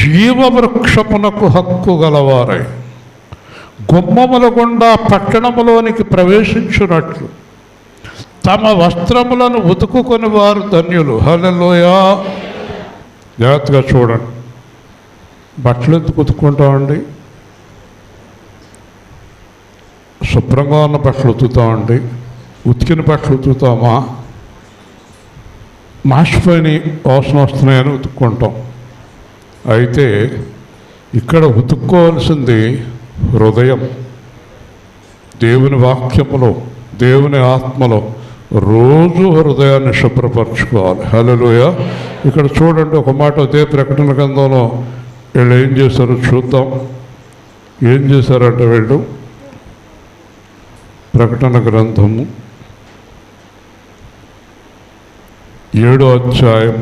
జీవవృక్షమునకు హక్కు గలవారై గుమ్మముల గుండా పట్టణములోనికి ప్రవేశించున్నట్లు తమ వస్త్రములను ఉతుకుకొని వారు ధన్యులు. హల్లెలూయా. జాగ్రత్తగా చూడండి. బట్టలు ఎందుకు ఉతుక్కుంటామండి? శుభ్రంగా ఉన్న బట్టలు ఉతుకుతామండి. ఉతికిన బట్టలు ఉతుకుతామా? మాసిపోయిన వాసన వస్తున్నాయని ఉతుక్కుంటాం. అయితే ఇక్కడ ఉతుక్కోవాల్సింది హృదయం. దేవుని వాక్యములో, దేవుని ఆత్మలో రోజు హృదయాన్ని శుభ్రపరచుకోవాలి. హల్లెలూయా. ఇక్కడ చూడండి, ఒక మాట అదే ప్రకటన గ్రంథంలో వీళ్ళు ఏం చేశారో చూద్దాం. ఏం చేశారంటే వీళ్ళు, ప్రకటన గ్రంథము 7వ అధ్యాయం,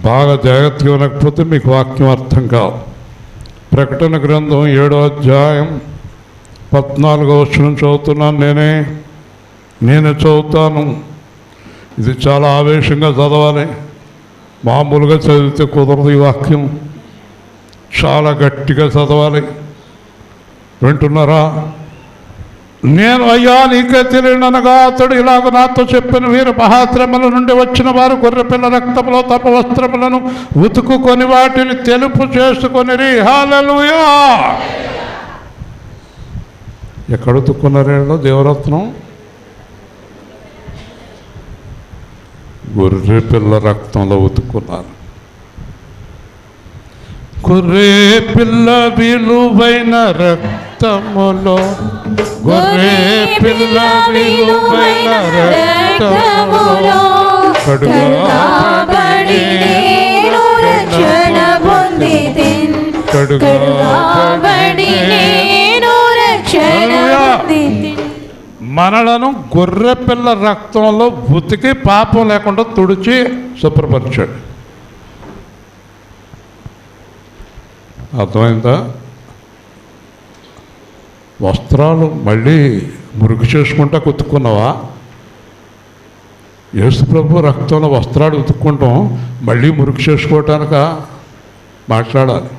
బాగా జాగ్రత్తగా వినకపోతే మీకు వాక్యం అర్థం కాదు. ప్రకటన గ్రంథం 7వ అధ్యాయం 14వ వచనం చదువుతున్నాను. నేనే చదువుతాను. ఇది చాలా ఆవేశంగా చదవాలి, మామూలుగా చదివితే కుదరదు. ఈ వాక్యం చాలా గట్టిగా చదవాలి. వింటున్నారా? నేను అయ్యా నీకే తెలియననగా అతడు ఇలాగ నాతో చెప్పిన, వీరు మహాశ్రమల నుండి వచ్చిన వారు గొర్రెపిల్ల రక్తంలో తమ వస్త్రములను ఉతుకుకొని వాటిని తెలుపు చేసుకొనిరి. హల్లెలూయా. ఎక్కడ ఉతుక్కున్నారేళ్ళో దేవరత్నం? గొర్రెపిల్ల రక్తంలో ఉతుక్కున్నారు. గొర్రెపిల్ల విలువైన రక్తములో, గొర్రెపిల్ల విలువైన రక్తములో కడుగబడి నేను రక్షణ పొందితిన్. కడుగబడి నేను రక్షణ పొందితిన్. మనలను గొర్రెపిల్ల రక్తంలో ఉతికి పాపం లేకుండా తుడిచి శుభ్రపరిచాడు. అర్థమైందా? వస్త్రాలు మళ్ళీ మురికి చేసుకుంటా ఉతుక్కున్నావా? యేసు ప్రభు రక్తంలో వస్త్రాలు ఉతుక్కుంటాం, మళ్ళీ మురికి చేసుకోవటానిక మాట్లాడాలి.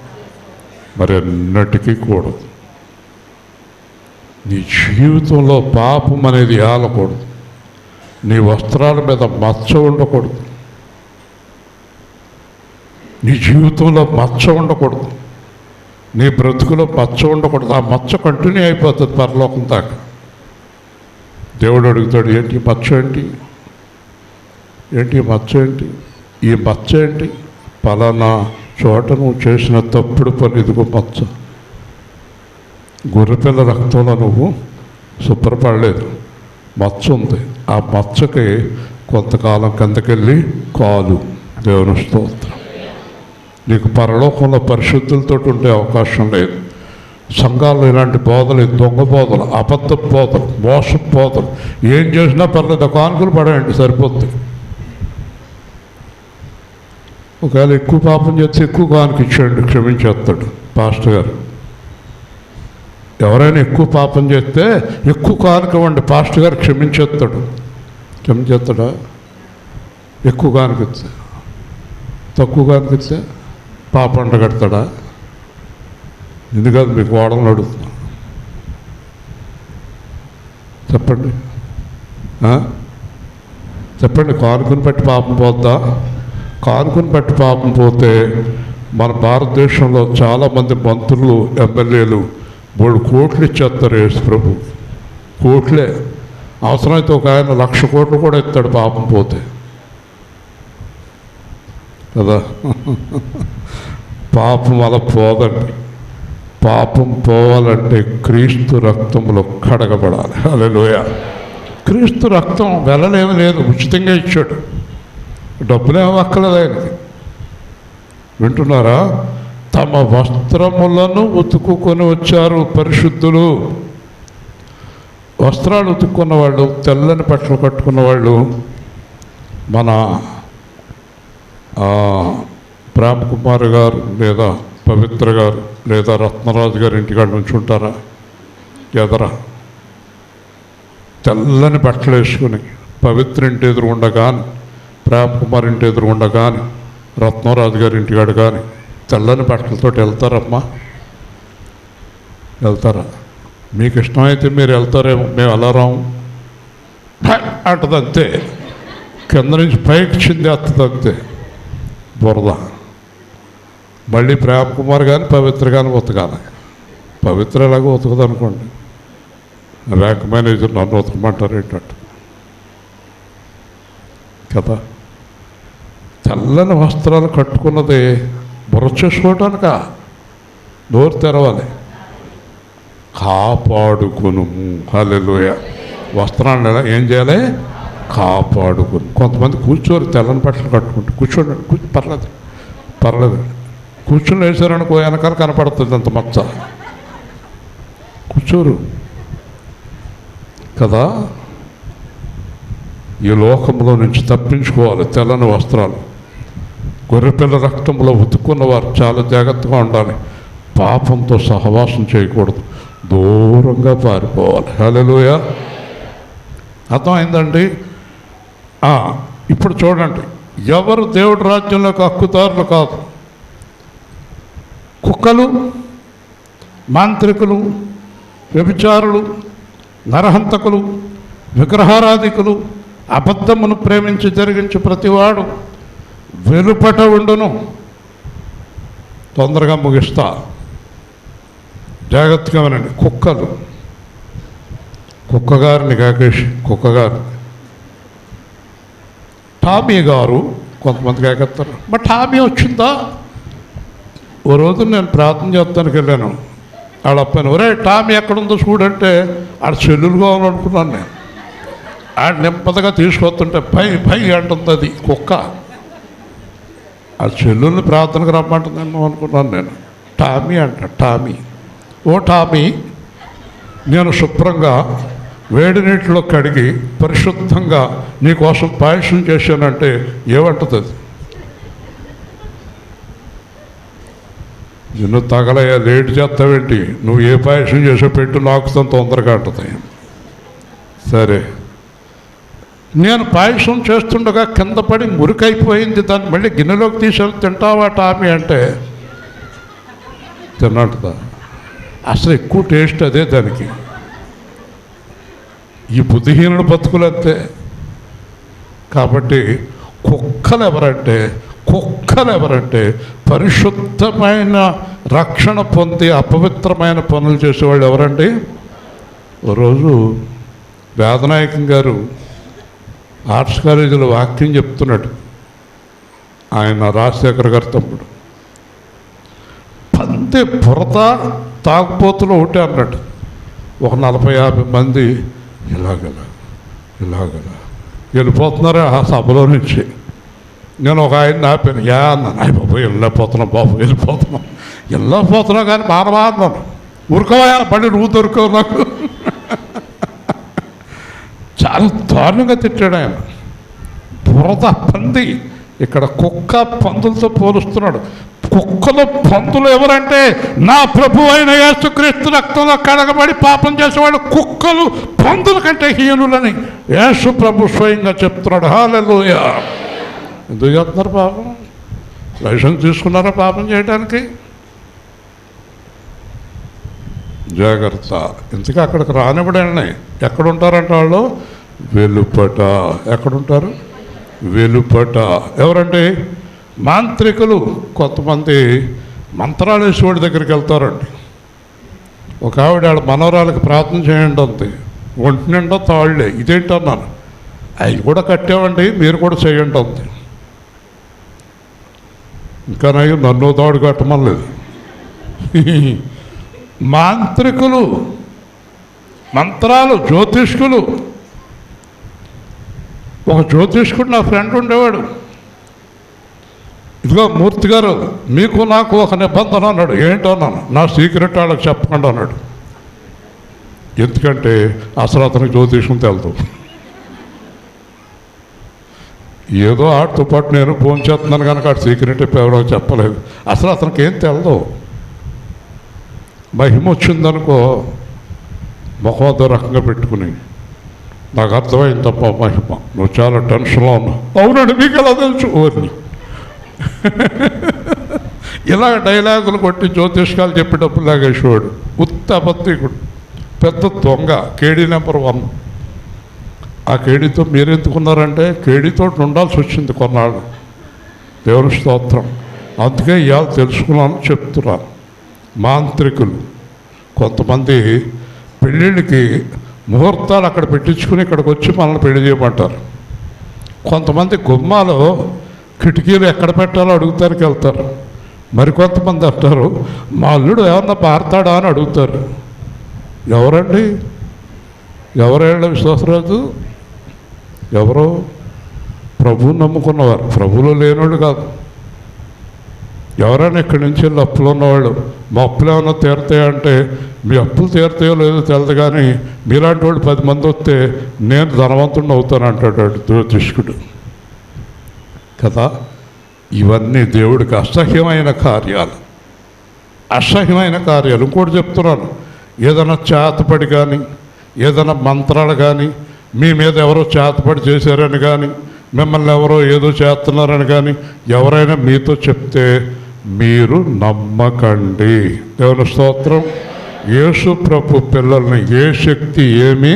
మరి అన్నిటికీ కూడదు. నీ జీవితంలో పాపం అనేది ఆలకూడదు. నీ వస్త్రాల మీద మచ్చ ఉండకూడదు. నీ జీవితంలో మచ్చ ఉండకూడదు. నీ బ్రతుకులో మచ్చ ఉండకూడదు. ఆ మచ్చ కంటిన్యూ అయిపోతుంది పరలోకం దాకా. దేవుడు అడుగుతాడు, ఏంటి మచ్చ ఏంటి? ఏంటి మచ్చ ఏంటి? ఈ మచ్చ ఏంటి? పలానా చోట నువ్వు చేసిన తప్పుడు పని, ఇదిగో మచ్చ. గొర్రెపిల్ల రక్తంలో నువ్వు శుభ్రపడలేదు, మచ్చ ఉంది. ఆ మచ్చకి కొంతకాలం కిందకెళ్ళి కాలు. దేవుని స్తోత్రం. నీకు పరలోకంలో పరిశుద్ధులతో ఉండే అవకాశం లేదు. సంఘాల్లో ఇలాంటి బోధలు, దొంగ బోధలు, అబద్ధ బోధలు, మోసపు బోధలు ఏం చేసినా పర్లేదు, కానుకలు పడేయండి సరిపోద్ది. ఒకవేళ ఎక్కువ పాపం చేస్తే ఎక్కువ కానుక ఇచ్చేయండి, క్షమించేస్తాడు పాస్టర్ గారు. ఎవరైనా ఎక్కువ పాపం చేస్తే ఎక్కువ కానుక ఇవ్వండి, పాస్టర్ గారు క్షమించేస్తాడు. క్షమించేస్తాడా? ఎక్కువ కానుక ఇస్తే. తక్కువ కానుక ఇస్తే పాప అంటగడతాడా? ఎందుకని మీకు వాడలను అడుగుతున్నా, చెప్పండి. చెప్పండి, కానుకని బట్టి పాపం పోద్దా? కానుకని బట్టి పాపం పోతే మన భారతదేశంలో చాలామంది మంత్రులు, ఎమ్మెల్యేలు 3 కోట్లు ఇచ్చేస్తారు యేసు ప్రభు. కోట్లే. అవసరమైతే ఒక ఆయన 1,00,000 కోట్లు కూడా ఇస్తాడు పాపం పోతే కదా. పాపం అలా పోదండి. పాపం పోవాలంటే క్రీస్తు రక్తంలో కడగబడాలి. హల్లెలూయా. క్రీస్తు రక్తం వెలలేమి లేదు, ఉచితంగా ఇచ్చాడు. డబ్బులేమో అక్కర్లేదు ఆయనకి. వింటున్నారా? తమ వస్త్రములను ఉతుకుకొని వచ్చారు పరిశుద్ధులు. వస్త్రాలు ఉతుక్కున్న వాళ్ళు, తెల్లని బట్టలు కట్టుకున్న వాళ్ళు మన ప్రేమకుమార్ గారు లేదా పవిత్ర గారు లేదా రత్నరాజు గారి ఇంటికాడ నుంచి ఉంటారా? ఎదరా తెల్లని బట్టలు వేసుకుని పవిత్ర ఇంటి ఎదురుగుండా కానీ, ప్రేమకుమార్ ఇంటి ఎదురుగుండా కానీ, రత్నరాజు గారి ఇంటికాడ కానీ తెల్లని బట్టలతో వెళ్తారమ్మా? వెళ్తారా? మీకు ఇష్టమైతే మీరు వెళ్తారేమో, మేము ఎలా రాము అంటది అంతే. కింద నుంచి పైకి చిందేస్తుంది అంతే బురద. మళ్ళీ ప్రేమకుమార్ కానీ పవిత్ర కానీ ఉతకాలి. పవిత్ర ఎలాగో ఉతకదు అనుకోండి, ర్యాంక్ మేనేజర్ నన్ను ఉతకమంటారు ఏంటంటే కదా. తెల్లని వస్త్రాలు కట్టుకున్నది బుర్ర చేసుకోవటానిక? నోరు తెరవాలి. కాపాడుకును. హల్లెలూయా. వస్త్రాన్ని ఎలా ఏం చేయాలి? కాపాడుకుని. కొంతమంది కూర్చోరు, తెల్లని బట్టలు కట్టుకుంటూ కూర్చోండి, పర్లేదు. కూర్చుని వేసారనుకో వెనకాల కనపడుతుంది అంత మచ్చ. కూర్చోరు కదా. ఈ లోకంలో నుంచి తప్పించుకోవాలి. తెల్లని వస్త్రాలు, గొర్రెపిల్ల రక్తంలో ఉతుక్కున్నవారు చాలా జాగ్రత్తగా ఉండాలి. పాపంతో సహవాసం చేయకూడదు, దూరంగా పారిపోవాలి. హల్లెలూయా. అర్థమైందండి? ఇప్పుడు చూడండి, ఎవరు దేవుడి రాజ్యంలోకి హక్కుదారులు కాదు? కుక్కలు, మాంత్రికులు, వ్యభిచారులు, నరహంతకులు, విగ్రహారాధికులు, అబద్ధమును ప్రేమించి జరిగించి ప్రతివాడు వెలుపట ఉండును. తొందరగా ముగిస్తా, జాగ్రత్తగా వినండి. కుక్కలు, కుక్కగారిని కాకేసి కుక్కగారు, టామీ గారు కొంతమంది కాకెత్తారు. మరి టామీ వచ్చిందా? ఓ రోజు నేను ప్రార్థన చేస్తానికి వెళ్ళాను. ఆడ అప్పాను, ఒరే టామీ ఎక్కడుందో చూడంటే ఆడ చెల్లులు కావాలనుకున్నాను నేను. ఆడ నెమ్మదిగా తీసుకొస్తుంటే పై అంటుంది అది కుక్క. ఆ చెల్లుల్ని ప్రార్థనకు రమ్మంటుందేమో అనుకున్నాను నేను. టామీ అంట. టామీ, ఓ టామీ, నేను శుభ్రంగా వేడి నీటిలో కడిగి పరిశుద్ధంగా నీకోసం పాయసం చేశానంటే ఏమంటుంది అది? నిన్ను తగలయ్యా, లేట్ చేస్తావేంటి, నువ్వు ఏ పాయసం చేసో పెట్టు, నాకు తొందరగా అంటుంది. సరే, నేను పాయసం చేస్తుండగా కింద పడి మురికైపోయింది, దాన్ని మళ్ళీ గిన్నెలోకి తీసుకెళ్ళి తింటావా టామీ అంటే తిన్నట్టుదా? అసలు ఎక్కువ టేస్ట్ అదే దానికి. ఈ బుద్ధిహీనుడు బతుకులంతే. కాబట్టి కుక్కలు ఎవరంటే పరిశుద్ధమైన రక్షణ పొంది అపవిత్రమైన పనులు చేసేవాళ్ళు ఎవరండి? ఓ రోజు వేదనాయకం గారు ఆర్ట్స్ కాలేజీలో వాక్యం చెప్తున్నాడు. ఆయన రాజశేఖర్ గారి తమ్ముడు. పంది బురద తాగుపోతులో ఒకటే అన్నాడు. ఒక 40-50 మంది ఇలాగలా వెళ్ళిపోతున్నారా ఆ సభలో నుంచి. నేను ఒక ఆయన ఆపాను, అన్నాను. బాబు వెళ్ళిపోతున్నాం కానీ మానవా అన్నాను. ఊరుకోవా మళ్ళీ నువ్వు దొరకవు నాకు. చాలా దారుణంగా తిట్టాడు ఆయన. బురద, పంది. ఇక్కడ కుక్క పందులతో పోలుస్తున్నాడు. కుక్కలు పందులు ఎవరంటే నా ప్రభు అయిన యేసుక్రీస్తు రక్తంలో కడగబడి పాపం చేసేవాడు కుక్కలు పందుల కంటే హీనులని యేసు ప్రభు స్వయంగా చెప్తున్నాడు. హల్లెలూయా. ఎందుకు చెప్తున్నారు? పాపం లైసెన్స్ తీసుకున్నారా పాపం చేయడానికి? జాగ్రత్త. ఇంతకీ అక్కడికి రానివ్వడండి. ఎక్కడుంటారంట వాళ్ళు? వెలుపట. ఎక్కడుంటారు? వెలుపట. ఎవరండి? మాంత్రికులు. కొంతమంది మంత్రాలు వేసేవాడి దగ్గరికి వెళ్తారండి. ఒక ఆవిడ మనవరాలకి ప్రార్థన చేయండి అంతే. ఒంటి నిండా తాళ్ళే. ఇదేంటన్నాను. అవి కూడా కట్టామండి, మీరు కూడా చేయండి అంతే. ఇంకా నన్ను తాడు కట్టమలేదు. మాంత్రికులు, మంత్రాలు, జ్యోతిష్కులు. ఒక జ్యోతిష్కుడు నా ఫ్రెండ్ ఉండేవాడు. ఇదిగో మూర్తి గారు, మీకు నాకు ఒక నిబంధన అన్నాడు. ఏంటన్నాను. నా సీక్రెట్ వాళ్ళకి చెప్పకండి అన్నాడు. ఎందుకంటే అసలు అతనికి జ్యోతిష్యం తెలుదు. ఏదో ఆడితో పాటు నేను ఫోన్ చేస్తున్నాను కనుక ఆడు సీక్రెట్ ఎవరో చెప్పలేదు. అసలు అతనికి ఏం తెలదు. మహిమ వచ్చిందనుకో ముఖం రకంగా పెట్టుకుని, నాకు అర్థమైంది తప్ప మహిమ, నువ్వు చాలా టెన్షన్లో ఉన్నావు. అవునండి, మీకు ఎలా తెలుసు ఊరిని. ఇలా డైలాగులు కొట్టి జ్యోతిష్కాలు చెప్పేటప్పుడు లాగేసేవాడు. ఉత్త అబద్ధికుడు, పెద్ద దొంగ, కేడీ నెంబర్ 1. ఆ కేడీతో మీరెందుకున్నారంటే కేడీతో ఉండాల్సి వచ్చింది కొన్నాళ్ళు. దేవుని స్తోత్రం. అందుకే ఇవాళ తెలుసుకున్నాను, చెప్తున్నాను. మాంత్రికులు కొంతమంది పెళ్ళిళ్ళకి ముహూర్తాలు అక్కడ పెట్టించుకుని ఇక్కడికి వచ్చి మనల్ని పెళ్లి చేయమంటారు. కొంతమంది గుమ్మాలో కిటికీలు ఎక్కడ పెట్టాలో అడుగుతానికి వెళ్తారు. మరికొంతమంది అంటారు, మా అల్లుడు ఏమన్నా పారతాడా అని అడుగుతారు. ఎవరండి? ఎవరైనా విశ్వాసరాజు? ఎవరో ప్రభువుని నమ్ముకున్నవారు, ప్రభువులో లేనివాళ్ళు కాదు. ఎవరైనా ఇక్కడి నుంచి వెళ్ళి అప్పులు ఉన్నవాళ్ళు, మా అప్పులు ఏమన్నా తీరుతాయంటే, మీ అప్పులు తీరుతాయో లేదో తెలియదు కానీ మీలాంటి వాళ్ళు 10 మంది వస్తే నేను ధనవంతుడిని అవుతాను అంటాడు జ్యోతిష్కుడు కదా. ఇవన్నీ దేవుడికి అసహ్యమైన కార్యాలు, అసహ్యమైన కార్యాలు. ఇంకోటి చెప్తున్నాను, ఏదైనా చేతపడి కానీ, ఏదైనా మంత్రాలు కానీ, మీ మీద ఎవరో చేతపడి చేశారని కానీ, మిమ్మల్ని ఎవరో ఏదో చేస్తున్నారని కానీ ఎవరైనా మీతో చెప్తే మీరు నమ్మకండి. దేవుని స్తోత్రం. యేసు ప్రభు పిల్లల్ని ఏ శక్తి ఏమీ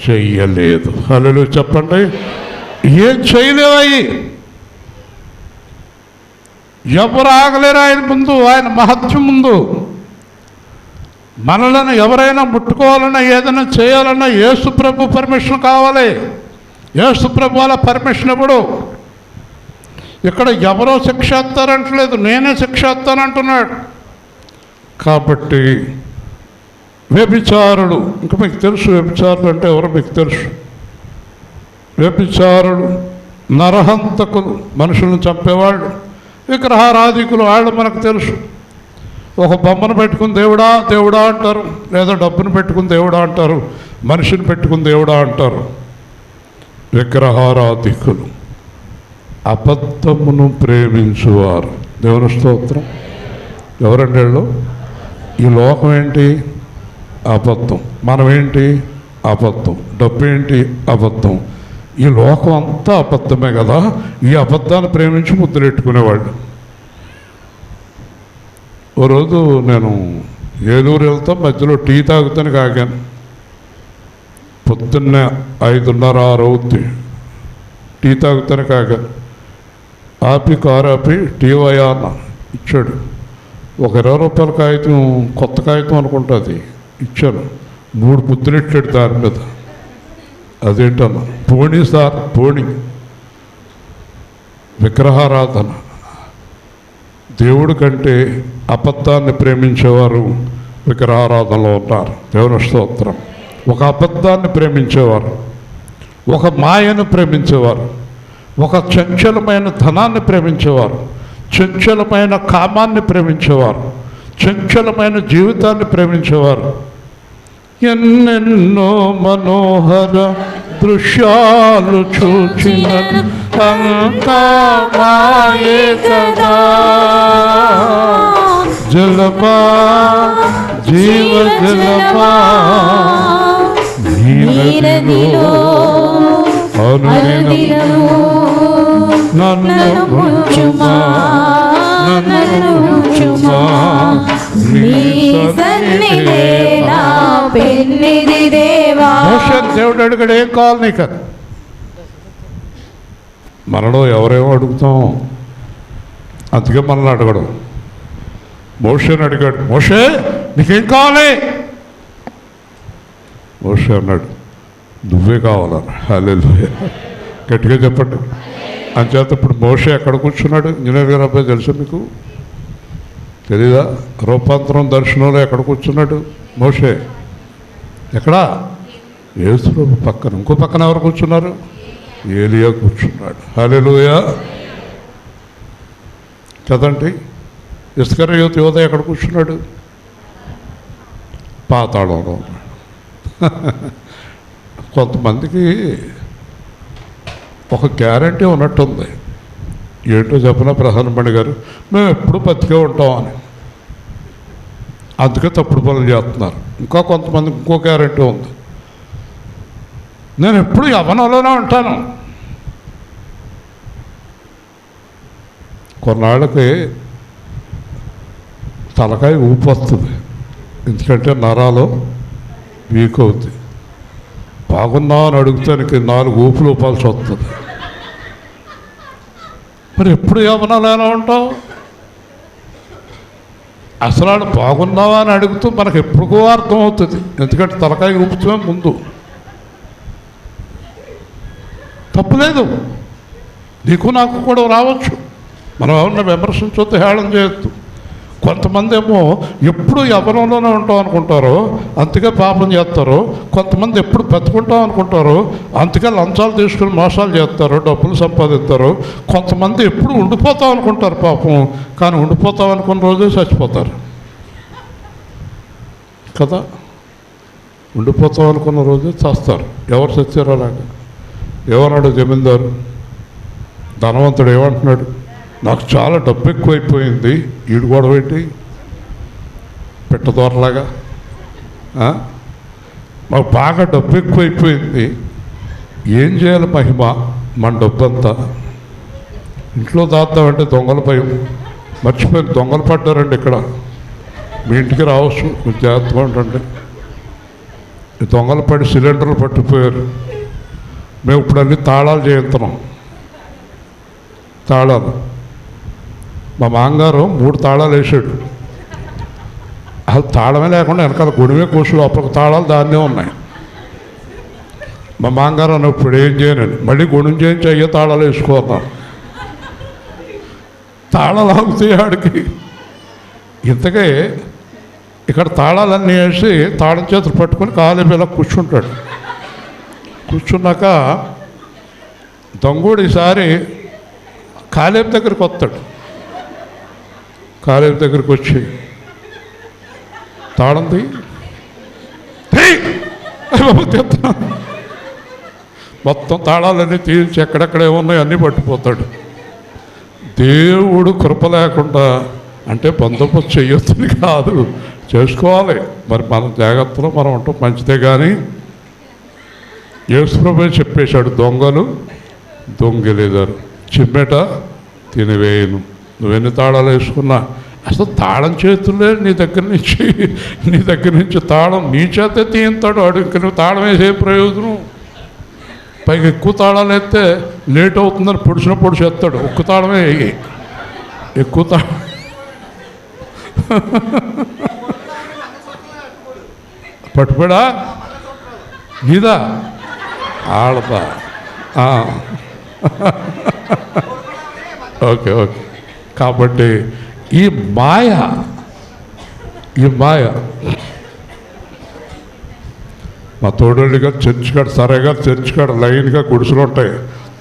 చెయ్యలేదు. హల్లెలూయా చెప్పండి. ఏం చేయలేవు. ఎవరు ఆగలేరు ఆయన ముందు, ఆయన మహత్యం ముందు. మనలను ఎవరైనా ముట్టుకోవాలన్నా, ఏదైనా చేయాలన్నా యేసు ప్రభు పర్మిషన్ కావాలి. యేసు ప్రభు వాళ్ళ పర్మిషన్ ఇవ్వడు. ఇక్కడ ఎవరో శిక్ష ఎత్తారంటలేదు, నేనే శిక్ష ఎత్తానంటున్నాడు. కాబట్టి వ్యభిచారులు, ఇంకా మీకు తెలుసు వ్యభిచారులు అంటే ఎవరో మీకు తెలుసు. వ్యభిచారులు, నరహంతకులు, మనుషులను చంపేవాళ్ళు, విగ్రహారాధికులు, వాళ్ళు మనకు తెలుసు. ఒక బొమ్మను పెట్టుకుని దేవుడా దేవుడా అంటారు, లేదా డబ్బును పెట్టుకుని దేవుడా అంటారు, మనిషిని పెట్టుకుని దేవుడా అంటారు. విగ్రహారాధికులు, అబద్ధమును ప్రేమించువారు. దేవుని స్తోత్రం. ఎవరండి వీళ్ళు? ఈ లోకం ఏంటి? అబద్ధం. మనం ఏంటి? అబద్ధం. డబ్బు ఏంటి? అబద్ధం. ఈ లోకం అంతా అబద్ధమే కదా. ఈ అబద్ధాన్ని ప్రేమించి ముద్దులెట్టుకునేవాళ్ళు. ఓ రోజు నేను ఏలూరు వెళ్తా, మధ్యలో టీ తాగుతానికి ఆగాను. పొద్దున్నే 5:30, 6 అవుద్ది. టీ తాగుతానికి ఆగాను. ఆపి కారు ఆపి టీ వయా అన్న ఇచ్చాడు. ఒక 20 రూపాయల కాగితం, కొత్త కాగితం అనుకుంటుంది, ఇచ్చాను. 3 ముద్దులెట్టాడు దాని మీద. అదేంటన్నా? పోనీ సార్, పోనీ. విగ్రహారాధన. దేవుడి కంటే అబద్ధాన్ని ప్రేమించేవారు విగ్రహారాధనలో ఉన్నారు. దేవుని స్తోత్రం. ఒక అబద్ధాన్ని ప్రేమించేవారు, ఒక మాయను ప్రేమించేవారు, ఒక చంచలమైన ధనాన్ని ప్రేమించేవారు, చంచలమైన కామాన్ని ప్రేమించేవారు, చంచలమైన జీవితాన్ని ప్రేమించేవారు. ఎన్నెన్నో మనోహర దృశ్యాలు చూచిన అంతా మాయే కదా. జలమా జీవ జలమా నీరదిలో అనుదినము నన్ను ముంచుమా, నన్ను ముంచుమా, నీ సన్నిధే నా పెన్నిధి దేవా. దేవుడు అడిగాడు, ఏం కావాలి నీకు? మనలో ఎవరేమో అడుగుతాం, అందుకే మనల్ని అడగడం. మోషేని అడిగాడు, మోషే నీకేం కావాలి? మోషే అన్నాడు, నువ్వే కావాలన్నా. హల్లెలూయా, గట్టిగా చెప్పండి. అంచేత ఇప్పుడు మోషే ఎక్కడ కూర్చున్నాడు? ఇంజనీర్ గారు అబ్బాయి తెలుసా మీకు? తెలీదా? రూపాంతరం దర్శనంలో ఎక్కడ కూర్చున్నాడు మోషే? ఎక్కడా? యేసుప్రభు పక్కన. ఇంకో పక్కన ఎవరు కూర్చున్నారు? ఏలియా కూర్చున్నాడు. హల్లెలూయా కదండి. ఇస్కరియోతు యోధ ఎక్కడ కూర్చున్నాడు? పాతాళంలో ఉన్నాడు. కొంతమందికి ఒక గ్యారంటీ ఉన్నట్టుంది. ఏంటో చెప్పిన ప్రధానమంత్రి గారు, మేము ఎప్పుడు బతికే ఉంటామని, అందుకే తప్పుడు పనులు చేస్తున్నారు. ఇంకా కొంతమందికి ఇంకో గ్యారంటీ ఉంది, నేను ఎప్పుడు యవ్వనంలోనే ఉంటాను. కొన్నాళ్ళకి తలకాయ ఊపు వస్తుంది, ఎందుకంటే నరాలు వీక్ అవుతుంది. బాగున్నావు అని అడుగుతానికి 4 ఊపులు ఊపాల్సి వస్తుంది. మరి ఎప్పుడు యవ్వనంలో ఎలా ఉంటావు? అసలు వాడు బాగున్నావా అని అడుగుతూ మనకు ఎప్పుడుకో అర్థమవుతుంది, ఎందుకంటే తలకాయ ఊపుతూనే ముందు. తప్పులేదు, నీకు నాకు కూడా రావచ్చు. మనం ఎవరన్నా విమర్శించొద్దు, హేళన చేయొద్దు. కొంతమంది ఏమో ఎప్పుడు యవ్వనంలోనే ఉంటాం అనుకుంటారు, అందుకే పాపం చేస్తారు. కొంతమంది ఎప్పుడు బతుకుంటాం అనుకుంటారు, అందుకే లంచాలు తీసుకుని మోసాలు చేస్తారు, డబ్బులు సంపాదిస్తారు. కొంతమంది ఎప్పుడు ఉండిపోతాం అనుకుంటారు పాపం, కానీ ఉండిపోతాం అనుకున్న రోజే చచ్చిపోతారు కదా. ఉండిపోతాం అనుకున్న రోజే చేస్తారు. ఎవరు చచ్చారు అలాగా? ఏమన్నాడు జమీందారు? ధనవంతుడు ఏమంటున్నాడు? నాకు చాలా డబ్బు ఎక్కువైపోయింది. ఈడు గొడవ పెట్టి పెట్టదోరలాగా, మాకు బాగా డబ్బు ఎక్కువైపోయింది, ఏం చేయాలి మహిమ? మన డబ్బు అంతా ఇంట్లో దాద్దామంటే దొంగల భయం. మర్చిపోయి దొంగలు పడ్డారండి ఇక్కడ. మీ ఇంటికి రావచ్చు, కొంచెం జాగ్రత్తగా ఉండండి. ఈ దొంగలు పడి సిలిండర్లు పట్టిపోయారు. మేము ఇప్పుడు అన్ని తాళాలు చేయించున్నాం. తాళాలు మా మామగారు 3 తాళాలు వేసాడు. అసలు తాళమే లేకుండా వెనకాల గొడవే కోసు లోపల తాళాలు దాన్నే ఉన్నాయి. మా మామగారు అన్నప్పుడు ఏం చేయనండి, మళ్ళీ గొడవ చేయించి అయ్యే తాళాలు వేసుకోన్నాను. తాళాలు ఆగుతాయి ఆడికి. ఇంతకే ఇక్కడ తాళాలన్నీ వేసి తాళం చేతులు పట్టుకొని కాలు ఇలా కూర్చుంటాడు. కూర్చున్నాక దొంగోడు ఈసారి కాలేబు దగ్గరికి వస్తాడు. కాలేబు దగ్గరికి వచ్చి తాళం మొత్తం తాళాలన్నీ తీర్చి ఎక్కడెక్కడ ఏమున్నాయి అన్నీ పట్టిపోతాడు. దేవుడు కృప లేకుండా అంటే బందోబస్తు చేయొద్దని కాదు, చేసుకోవాలి. మరి మన జాగ్రత్తలో మనం ఉంటాం మంచిదే. కానీ యేసుప్రభువే చెప్పేశాడు, దొంగలు దొంగిలేదారు, చిమ్మెట తినివేయను. నువ్వెన్ని తాళాలు వేసుకున్నా అసలు తాళం చేతులే నీ దగ్గర నుంచి తాళం నీ చేతే తీయింతాడు వాడు. ఇంక నువ్వు తాళం వేసే ప్రయోజనం? పైకి ఎక్కువ తాళాలు వేస్తే లేట్ అవుతుందని పొడిచి ఎత్తాడు. ఒక్క తాళమే వేయి, ఎక్కువ తాళం పట్టుబడా నీదా ఆడదా? Okay okay. కాబట్టి ఈ మాయ మా తోడోళ్ళు గారు చర్చి కాడ, సరేగా చర్చి కాడ లైన్గా గుడిసెలు ఉంటాయి,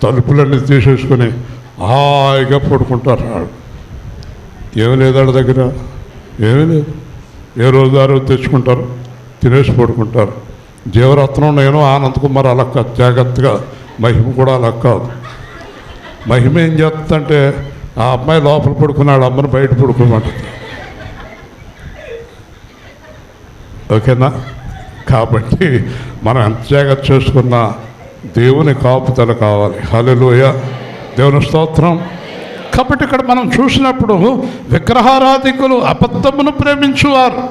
తలుపులన్నీ తీసేసుకొని హాయిగా పడుకుంటారు. ఏమీ లేదు వాళ్ళ దగ్గర, ఏమీ లేదు. ఏ రోజు ఆ రోజు తెచ్చుకుంటారు, తినేసి పడుకుంటారు. జీవరత్నం నేను ఆనంద్ కుమార్ అలా కాదు, జాగ్రత్తగా. మహిమ కూడా అలా కాదు. మహిమ ఏం చేస్తుందంటే ఆ అమ్మాయి లోపల పడుకున్నాడు, అమ్మని బయట పడుకోమంటుంది. ఓకేనా? కాబట్టి మనం ఎంత జాగ్రత్త చేసుకున్నా దేవుని కాపుదల కావాలి. హల్లెలూయా, దేవుని స్తోత్రం. కాబట్టి ఇక్కడ మనం చూసినప్పుడు విగ్రహారాధికులు అబద్ధమును ప్రేమించువారు.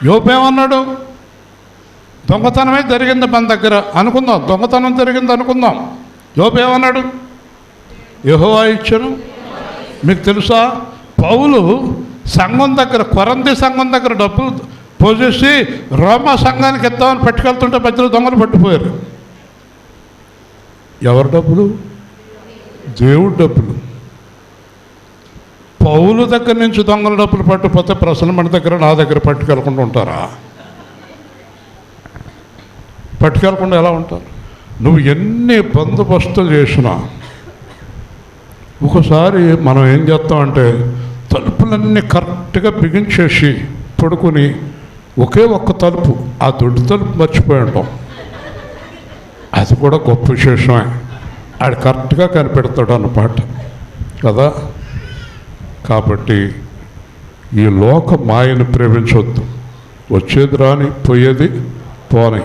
యోబేమన్నాడు? దొంగతనమే జరిగింది మన దగ్గర అనుకుందాం, దొంగతనం జరిగింది అనుకుందాం. యోబేమన్నాడు? యెహోవా ఇచ్చెను. మీకు తెలుసా, పౌలు సంఘం దగ్గర, కొరంథీ సంఘం దగ్గర డబ్బులు పోసేసి రోమా సంఘానికి ఇద్దామని పట్టుకెళ్తుంటే మధ్యలో దొంగలు పట్టిపోయారు. ఎవరి డబ్బులు? దేవుడి డబ్బులు. పౌలు దగ్గర నుంచి దొంగల డబ్బులు పట్టుకుపోతే ప్రసన్నమణి దగ్గర నా దగ్గర పట్టుకెళ్ళకుండా ఉంటారా? పట్టుకెళ్ళకుండా ఎలా ఉంటారు? నువ్వు ఎన్ని బందోబస్తులు చేసినా ఒకసారి మనం ఏం చేస్తామంటే తలుపులన్నీ కరెక్ట్గా బిగించేసి పడుకుని ఒకే ఒక్క తలుపు, ఆ దొడ్డి తలుపు మర్చిపోయి ఉంటాం. అది కూడా గొప్ప విశేషమే. ఆడు కరెక్ట్గా కనిపెడతాడు అన్నమాట కదా. కాబట్టి ఈ లోక మాయను ప్రేమించవద్దు. వచ్చేది రాని, పోయేది పోని.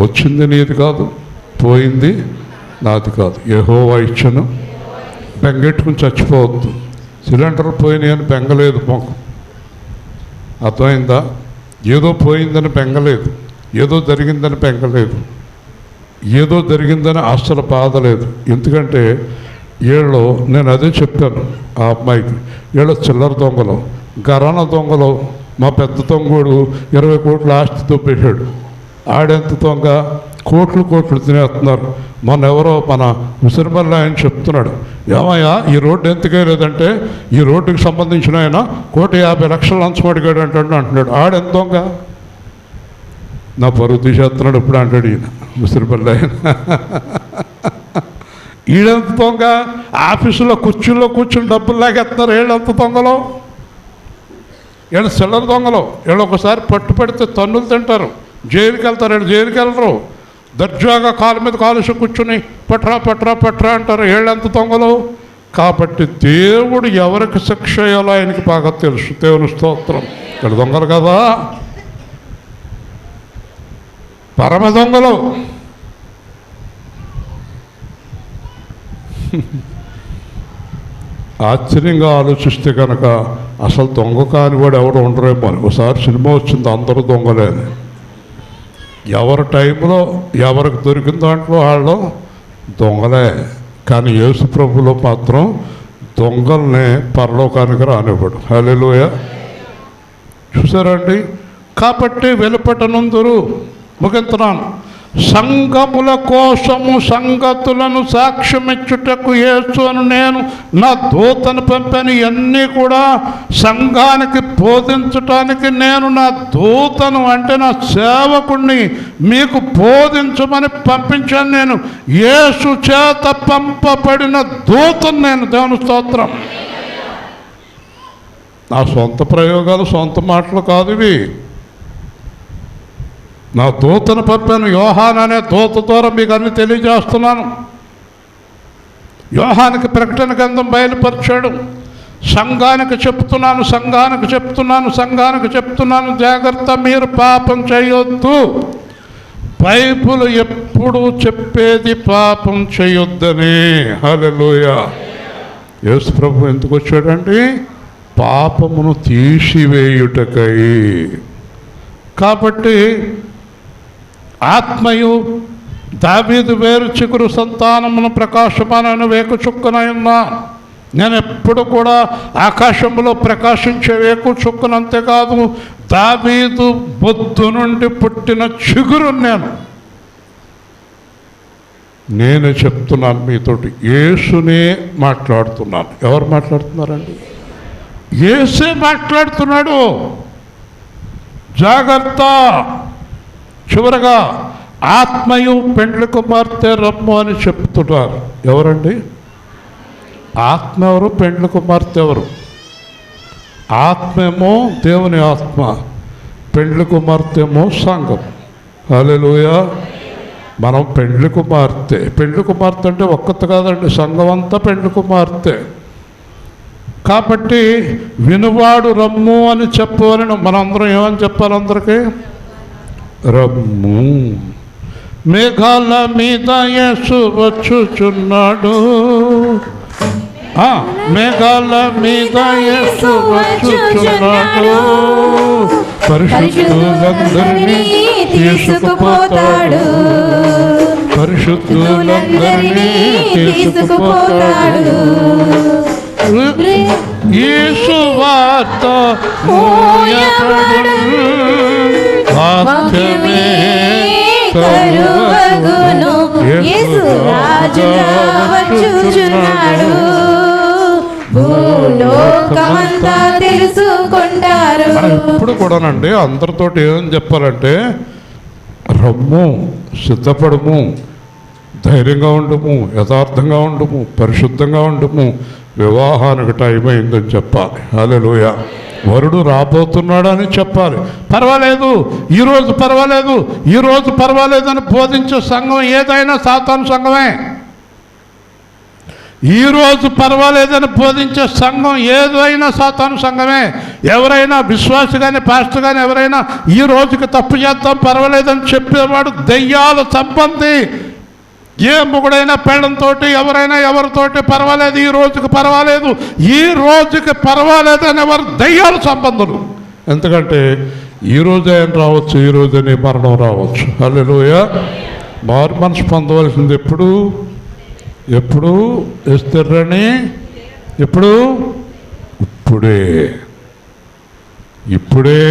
వచ్చింది నీది కాదు, పోయింది నాది కాదు. యెహోవా ఇచ్చెను, బెంగెట్టుకుని చచ్చిపోవద్దు. సిలిండర్ పోయినాయి అని బెంగలేదు మొక్క. అర్థమైందా? ఏదో పోయిందని బెంగలేదు, ఏదో జరిగిందని బెంగలేదు, ఏదో జరిగిందని అస్సలు బాధ లేదు. ఎందుకంటే వీళ్ళు, నేను అదే చెప్పాను ఆ అమ్మాయికి, వీళ్ళు చిల్లర దొంగలు, గరాన దొంగలు. మా పెద్ద దొంగోడు 20 కోట్ల ఆస్తి దొబ్బేశాడు. ఆడెంత దొంగ, కోట్లు కోట్లు తినేస్తున్నారు. మన ఎవరో మన ముసిరిమల్లి ఆయన చెప్తున్నాడు, ఏమయ్యా ఈ రోడ్డు ఎందుకే లేదంటే ఈ రోడ్డుకి సంబంధించిన ఆయన 1,50,00,000 లంచం అడిగాడు అంటున్నాడు. ఆడెంత దొంగ, నా పరువు తీసేస్తున్నాడు ఇప్పుడు అంటాడు ఈయన ముసిరిమల్లి ఆయన. ఈడెంత దొంగ, ఆఫీసులో కుర్చీల్లో కూర్చుని డబ్బులు లాగేస్తున్నారు. వీళ్ళంత దొంగలు, వీళ్ళు చిల్లర దొంగలు. వీళ్ళు ఒకసారి పట్టుపడితే తన్నులు తింటారు, జైలుకి వెళ్తారు. వీళ్ళు జైలుకి వెళ్ళరు, దర్జాగా కాలు మీద కాలుసి కూర్చుని పట్రా పట్రా పట్రా అంటారు. వీళ్ళెంత దొంగలు. కాబట్టి దేవుడు ఎవరికి శిక్ష చేయాలో ఆయనకి బాగా తెలుసు. దేవుని స్తోత్రం. ఇక్కడ దొంగలు కదా, పరమ దొంగలు. ఆశ్చర్యంగా ఆలోచిస్తే కనుక అసలు దొంగ కానివాడు ఎవరు ఉండరేమో అని. ఒకసారి సినిమా వచ్చింది, అందరూ దొంగలే అని. ఎవరి టైంలో ఎవరికి దొరికిన దాంట్లో వాళ్ళు దొంగలే. కానీ యేసు ప్రభువులో మాత్రం దొంగల్ని పరలోకానికి రానివ్వడు. హల్లెలూయా. చూసారండి. కాబట్టి వెలుపటనందురు, ముగించున్నాను, సంఘముల కోసము సంగతులను సాక్ష్యమిచ్చుటకు యేసు అని నేను నా దూతను పంపాను. ఇవన్నీ కూడా సంఘానికి బోధించటానికి నేను నా దూతను, అంటే నా సేవకుణ్ణి మీకు బోధించమని పంపించాను. నేను యేసు చేత పంపబడిన దూతను నేను. దేవుని స్తోత్రం. నా సొంత ప్రయోగాలు, సొంత మాటలు కాదు ఇవి. నా దూతను పంపాను. యోహాను అనే దూత ద్వారా మీకు అన్ని తెలియజేస్తున్నాను. యోహానికి ప్రకటన గ్రంథం బయలుపరిచాడు. సంఘానికి చెప్తున్నాను, సంఘానికి చెప్తున్నాను, సంఘానికి చెప్తున్నాను, జాగ్రత్త, మీరు పాపం చేయొద్దు. బైబిల్ ఎప్పుడు చెప్పేది పాపం చేయొద్దని. హల్లెలూయా. యేసు ప్రభు ఎందుకు వచ్చాడండి? పాపమును తీసివేయుటకై. కాబట్టి ఆత్మయు దావీదు వేరు చిగురు సంతానమును ప్రకాశమానను వేకు చుక్కనైనా. నేను ఎప్పుడు కూడా ఆకాశంలో ప్రకాశించే వేకు చుక్కను, అంతేకాదు దావీదు బొద్దు నుండి పుట్టిన చిగురు నేను చెప్తున్నాను మీతోటి. యేసునే మాట్లాడుతున్నాను. ఎవరు మాట్లాడుతున్నారండి? యేసే మాట్లాడుతున్నాడు. జాగ్రత్త. చివరగా ఆత్మయు పెండ్లి కుమార్తె రమ్ము అని చెప్తున్నారు. ఎవరండి? ఆత్మ ఎవరు? పెండ్లి కుమార్తె ఎవరు? ఆత్మేమో దేవుని ఆత్మ, పెండ్లి కుమార్తె ఏమో సంఘం. హల్లెలూయా. మనం పెండ్లి కుమార్తె. పెండ్లి కుమార్తె అంటే ఒక్కటి కాదండి, సంఘం అంతా పెండ్లి కుమార్తె. కాబట్టి వినువాడు రమ్ము అని చెప్పాలని మనందరం ఏమని చెప్పాలి? అందరికీ రమ్ము. మేఘాల మీద యేసు వచ్చుచున్నాడు. మేఘాల మీద యేసు వచ్చుచున్నాడు. పరిశుద్ధులందరినీ తీసుకుపోతాడు. పరిశుద్ధులందరినీ తీసుకుపోతాడు. ఈ సువార్త మోయబడును, వాక్యమే కరువగును. యేసు రాజుగా వచ్చుచున్నాడు, భూలోకమంతా తెలుసుకుంటారు. మనం ఎప్పుడు కూడానండి అందరితోటి ఏమని చెప్పాలంటే, రమ్ము, సిద్ధపడము, ధైర్యంగా ఉండము, యథార్థంగా ఉండము, పరిశుద్ధంగా ఉండము, వివాహానికి టైం అయిందని చెప్పాలి. హల్లెలూయా. వరుడు రాబోతున్నాడు అని చెప్పాలి. పర్వాలేదు, ఈరోజు పర్వాలేదు, ఈరోజు పర్వాలేదని బోధించే సంఘం ఏదైనా సాతాను సంఘమే. ఈరోజు పర్వాలేదని బోధించే సంఘం ఏదైనా సాతాను సంఘమే. ఎవరైనా విశ్వాసి కానీ పాస్టర్ కానీ ఎవరైనా ఈ రోజుకి తప్పు చేద్దాం పర్వాలేదని చెప్పేవాడు దెయ్యాల సంబంధి. ఏ మొగుడైనా పెళ్ళంతో ఎవరైనా ఎవరితోటి పర్వాలేదు, ఈ రోజుకి పర్వాలేదు, ఈ రోజుకి పర్వాలేదని ఎవరు దెయ్యాల సంబంధులు. ఎందుకంటే ఈ రోజే ఆయన రావచ్చు, ఈ రోజే నీ మరణం రావచ్చు. హల్లెలూయా. మారు మనసు పొందవలసింది ఎప్పుడు? ఎప్పుడు ఎస్తర్రని? ఎప్పుడు? ఇప్పుడే, ఇప్పుడే.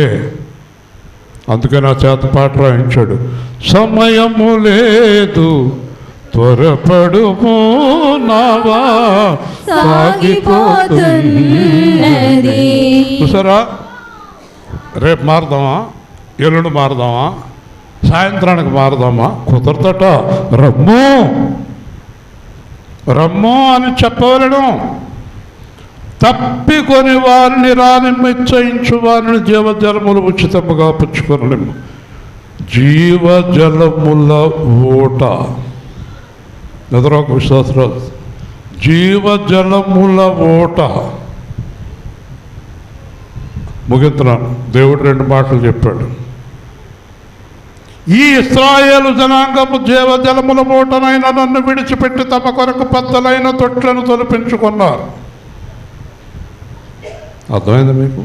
అందుకని ఆ చేత పాట రాయించాడు, సమయము లేదు త్వరపడుము నావా సాగిపోతున్నది. చూసారా? రేపు మారదామా, ఎల్లుండి మారదామా, సాయంత్రానికి మారదామా? కుదరదట. రమ్ము, రమ్ము అని చెప్పవలను. తప్పికొని వారిని రానిమ్మిచ్చయించు వారిని జీవజలములు ఉచితముగా పుచ్చుకొనలేము. జీవజలముల ఓట ఎదురొక విశ్వాసరాలు, జీవజలముల ఓట. ముగిస్తున్నాను. దేవుడు 2 మాటలు చెప్పాడు. ఈ ఇశ్రాయేలు జనాంగము జీవజలముల ఓటనైనా నన్ను విడిచిపెట్టి తమ కొరకు పెద్దలైన తొట్లను తొలిపించుకున్నారు. అర్థమైంది మీకు?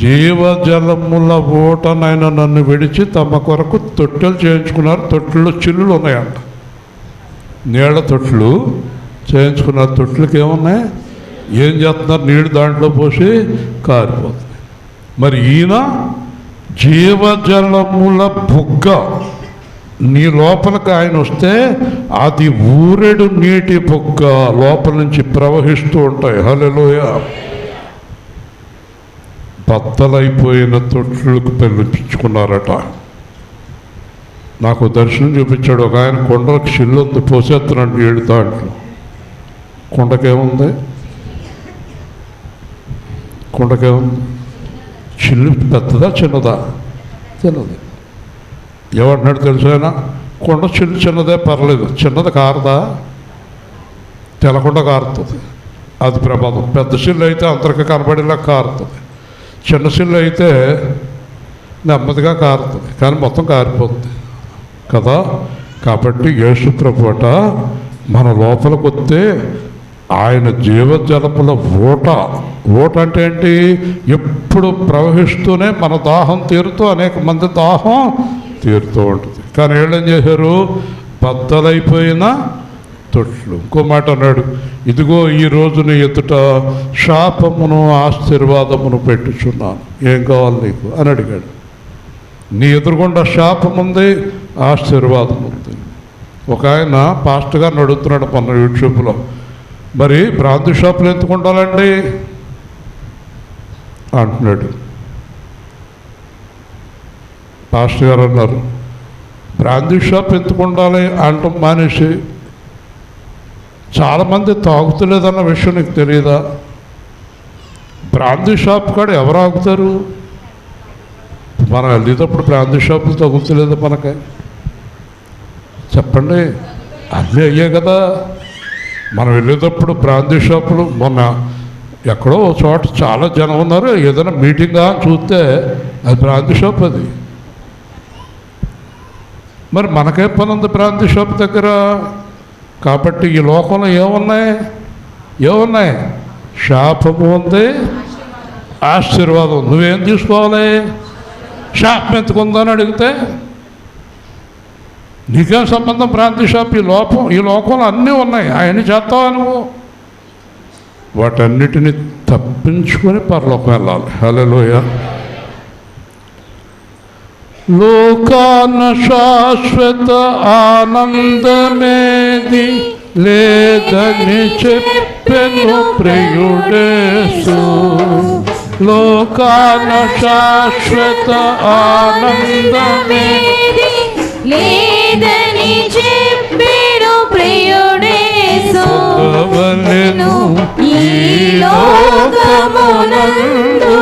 జీవజలముల ఓటనైనా నన్ను విడిచి తమ కొరకు తొట్టెలు చేయించుకున్నారు. తొట్టెల్లో చిల్లులు ఉన్నాయంట, నీళ్ల తొట్లు చేయించుకున్నారు. తొట్లకి ఏమున్నాయి? ఏం చేస్తున్నారు? నీళ్ళు దాంట్లో పోసి కారిపోతుంది. మరి ఈయన జీవజలముల బుగ్గ, నీ లోపలికి ఆయన వస్తే అది ఊరెడు నీటి బుగ్గ లోపల నుంచి ప్రవహిస్తూ ఉంటాయి. హల్లెలూయా. బద్దలైపోయిన తొట్లకు పెళ్ళించుకున్నారట. నాకు దర్శనం చూపించాడు. ఒక ఆయన కొండలకు చిల్లు పోసేస్తున్నాడు నీళ్ళు దాంట్లో. కొండకేముంది? కొండకేముంది? చిల్లు పెద్దదా చిన్నదా? చిన్నది. ఏమంటున్నాడు తెలుసు ఆయన? కొండ చిల్లు చిన్నదే పర్లేదు, చిన్నది కారదా? తెలకుండా కారుతుంది, అది ప్రమాదం. పెద్ద చిల్లు అయితే అందరికీ కనబడేలా కారుతుంది, చిన్న చిల్లు అయితే నెమ్మదిగా కారుతుంది, కానీ మొత్తం కారిపోతుంది కదా. కాబట్టి యేసు ప్రభువట మన లోపలికి వస్తే ఆయన జీవజలముల ఓట. ఓట అంటే ఏంటి? ఎప్పుడు ప్రవహిస్తూనే మన దాహం తీరుతూ అనేక మంది దాహం తీరుతూ ఉంటుంది. కానీ వీళ్ళేం చేశారు? బద్దలైపోయిన తొట్లు. ఇంకో మాట అన్నాడు, ఇదిగో ఈ రోజున ఎదుట శాపమును ఆశీర్వాదమును పెట్టుచున్నాను, ఏం కావాలి నీకు అని అడిగాడు. నీ ఎదురుగుండా శాపం ఉంది, ఆశీర్వాదం ఉంది. ఒక ఆయన పాస్టర్ గారిని అడుగుతున్నాడు మొన్న యూట్యూబ్లో, మరి బ్రాంతి షాపులు ఎందుకు ఉండాలండి అంటున్నాడు. పాస్టర్ గారు అన్నారు, బ్రాంతి షాప్ ఎందుకు ఉండాలి అంటాం మానేసి, చాలామంది తాగుతలేదన్న విషయం నీకు తెలియదా? బ్రాంతి షాప్ కాడ ఎవరు ఆగుతారు? మనం వెళ్ళేటప్పుడు బ్రాంతి షాపులు తగులుతలేదు మనకి, చెప్పండి. అన్నీ అయ్యే కదా. మనం వెళ్ళేటప్పుడు బ్రాంతి షాపులు, మొన్న ఎక్కడో చోట చాలా జనం ఉన్నారు, ఏదైనా మీటింగా చూస్తే అది బ్రాంతి షాప్. అది మరి మనకే పని ఉంది బ్రాంతి షాప్ దగ్గర. కాబట్టి ఈ లోకంలో ఏమున్నాయి? శాపము ఉంది, ఆశీర్వాదం. నువ్వేం తీసుకోవాలి? శాపం ఎందుకుందని అడిగితే నీకేం సంబంధం? Brandy shop. ఈ లోకంలో అన్నీ ఉన్నాయి, అవన్నీ చేస్తావా నువ్వు? వాటన్నిటిని తప్పించుకొని పరలోకం వెళ్ళాలి. హల్లెలూయా. లోకాన శాశ్వత ఆనందమేది లేదని చెప్పెను ప్రియుడేసు. లోకాన శాశ్వత ఆనందమేది లేదని చెప్పెను ప్రియుడేసు. ఈ లోకమునందు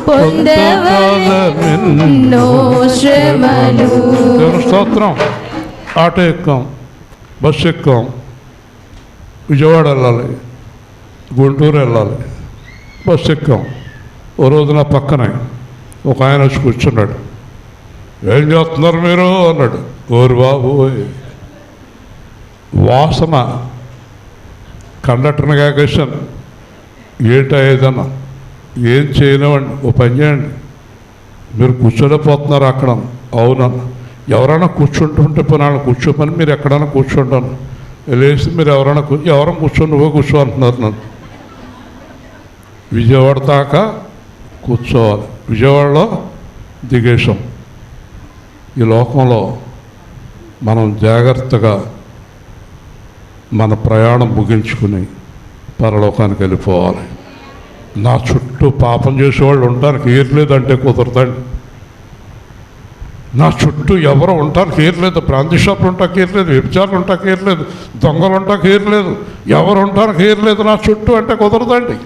పొందవలెన్నో శ్రమలు. స్తోత్రం. ఆటో ఎక్కాం, బస్సు ఎక్కాం, విజయవాడ వెళ్ళాలి, గుంటూరు వెళ్ళాలి, బస్సు ఎక్కాం. ఓ రోజు నా పక్కనే ఒక ఆయన వచ్చి కూర్చున్నాడు. ఏం చేస్తున్నారు మీరు అన్నాడు. ఓరు బాబు వాసన కండక్టర్ని కాకేశాను. ఏంటో ఏదన్నా ఏం చేయనివ్వండి, ఓ పని చేయండి, మీరు కూర్చోలేకపోతున్నారు అక్కడ. అవునన్న. ఎవరైనా కూర్చుంటుంటే పని కూర్చోమని మీరు ఎక్కడైనా కూర్చుంటాను లేచి మీరు ఎవరైనా కూర్చొని నువ్వే కూర్చో అంటున్నారు నన్ను. విజయవాడ దాకా కూర్చోవాలి, విజయవాడలో దిగేశాం. ఈ లోకంలో మనం జాగ్రత్తగా మన ప్రయాణం ముగించుకుని పరలోకానికి వెళ్ళిపోవాలి. నా చుట్టూ పాపం చేసేవాళ్ళు ఉండడానికి ఏర్లేదంటే కుదరదండి. నా చుట్టూ ఎవరు ఉండడానికి ఏర్లేదు, ప్రాంతీయ షాపులు ఉండడానికి ఏర్లేదు, వ్యభిచారులు ఉండడానికి ఏర్లేదు, దొంగలు ఉండడానికి ఏర్లేదు, ఎవరు ఉండడానికి ఏర్లేదు నా చుట్టూ అంటే కుదరదండి.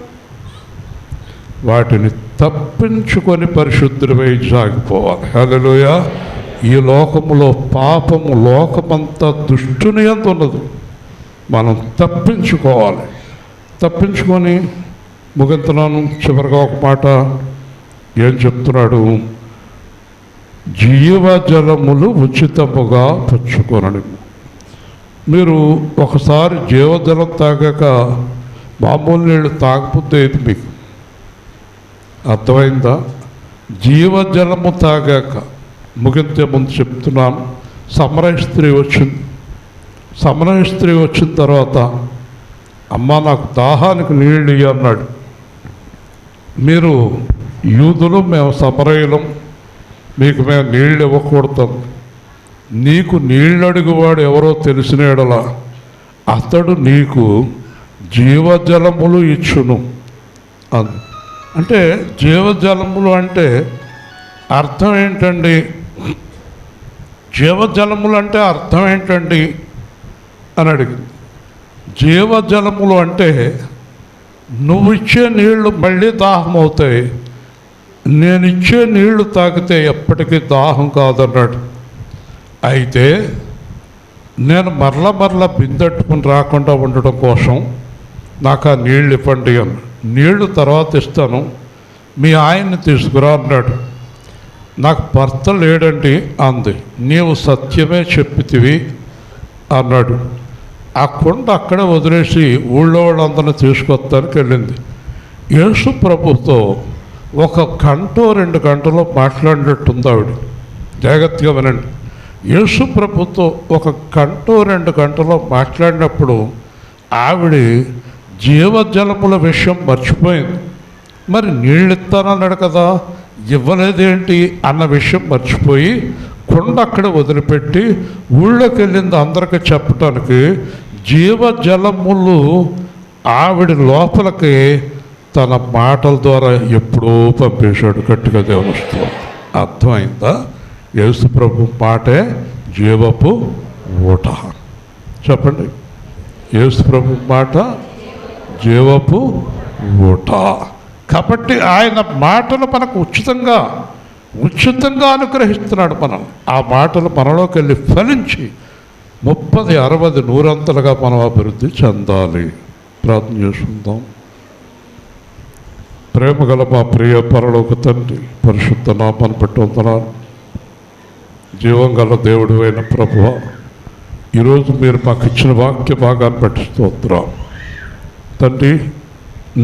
వాటిని తప్పించుకొని పరిశుద్ధులమై సాగిపోవాలి. హల్లెలూయా. ఈ లోకములో పాపము లోకమంతా దుష్టుని అంత ఉన్నది. మనం తప్పించుకోవాలి. తప్పించుకొని ముగింతున్నాను. చివరిగా ఒక మాట ఏం చెప్తున్నాడు? జీవజలములు ఉచితముగా పుచ్చుకొనని. మీరు ఒకసారి జీవజలం తాగాక మామూలు నీళ్ళు తాగకపోతే మీకు అర్థమైందా? జీవజలము తాగాక ముగించే ముందు చెప్తున్నాను. సమరయ స్త్రీ వచ్చింది. సమరయ స్త్రీ వచ్చిన తర్వాత అమ్మ నాకు దాహానికి నీళ్ళు ఇయ్యి అన్నాడు. మీరు యూదులు, మేము సమరయులం, మీకు మేము నీళ్ళు ఇవ్వకూడదు. నీకు నీళ్ళు అడుగువాడు ఎవరో తెలిసిన యెడల అతడు నీకు జీవజలములు ఇచ్చును అని. అంటే జీవజలములు అంటే అర్థం ఏంటండి? జీవజలములు అంటే అర్థం ఏంటండి అని అడిగింది. జీవజలములు అంటే నువ్వు ఇచ్చే నీళ్లు మళ్ళీ దాహం అవుతాయి, నేను ఇచ్చే నీళ్లు తాగితే ఎప్పటికీ దాహం కాదన్నాడు. అయితే నేను మరల బిందెట్టుకుని రాకుండా ఉండడం కోసం నాకు ఆ నీళ్ళు ఇవ్వండి అని. నీళ్లు తర్వాత ఇస్తాను, మీ ఆయన్ని తీసుకురా అన్నాడు. నాకు భర్త లేడండి అంది. నీవు సత్యమే చెప్పితివి అన్నాడు. ఆ కుండ అక్కడే వదిలేసి ఊళ్ళో వాళ్ళందరినీ తీసుకొస్తానికి వెళ్ళింది. యేసు ప్రభుతో 1 గంట 2 గంటలో మాట్లాడినట్టుంది ఆవిడ. జాగ్రత్తగా వినండి. యేసు ప్రభుతో 1 గంట 2 గంటలో మాట్లాడినప్పుడు ఆవిడ జీవజలముల విషయం మర్చిపోయింది. మరి నీళ్ళు ఇస్తానన్నాడు కదా, ఇవ్వలేదేంటి అన్న విషయం మర్చిపోయి కుండ అక్కడ వదిలిపెట్టి ఊళ్ళోకి వెళ్ళింది అందరికీ చెప్పటానికి. జీవజలములు ఆవిడ లోపలికి తన మాటల ద్వారా ఎప్పుడో పంపేశాడు. గట్టిగా దేవుని స్తోత్రం. అర్థమైందా? యేసు ప్రభు మాటే జీవపు ఊట. చెప్పండి, యేసు ప్రభు మాట జీవపు ఊట. కాబట్టి ఆయన మాటలు మనకు ఉచితంగా అనుగ్రహిస్తున్నాడు. మనం ఆ మాటలు మనలోకి వెళ్ళి ఫలించి 30, 60, 100 మనం అభివృద్ధి చెందాలి. ప్రార్థన చేసుకుందాం. ప్రేమ గల మా ప్రియ పరలోక తండ్రి, పరిశుద్ధ నామాన్ని బట్టి వందనాలు. జీవం గల దేవుడు అయిన ప్రభువా, ఈరోజు మీరు మాకు ఇచ్చిన వాక్య భాగాన్ని బట్టి స్తోత్రం తండ్రి.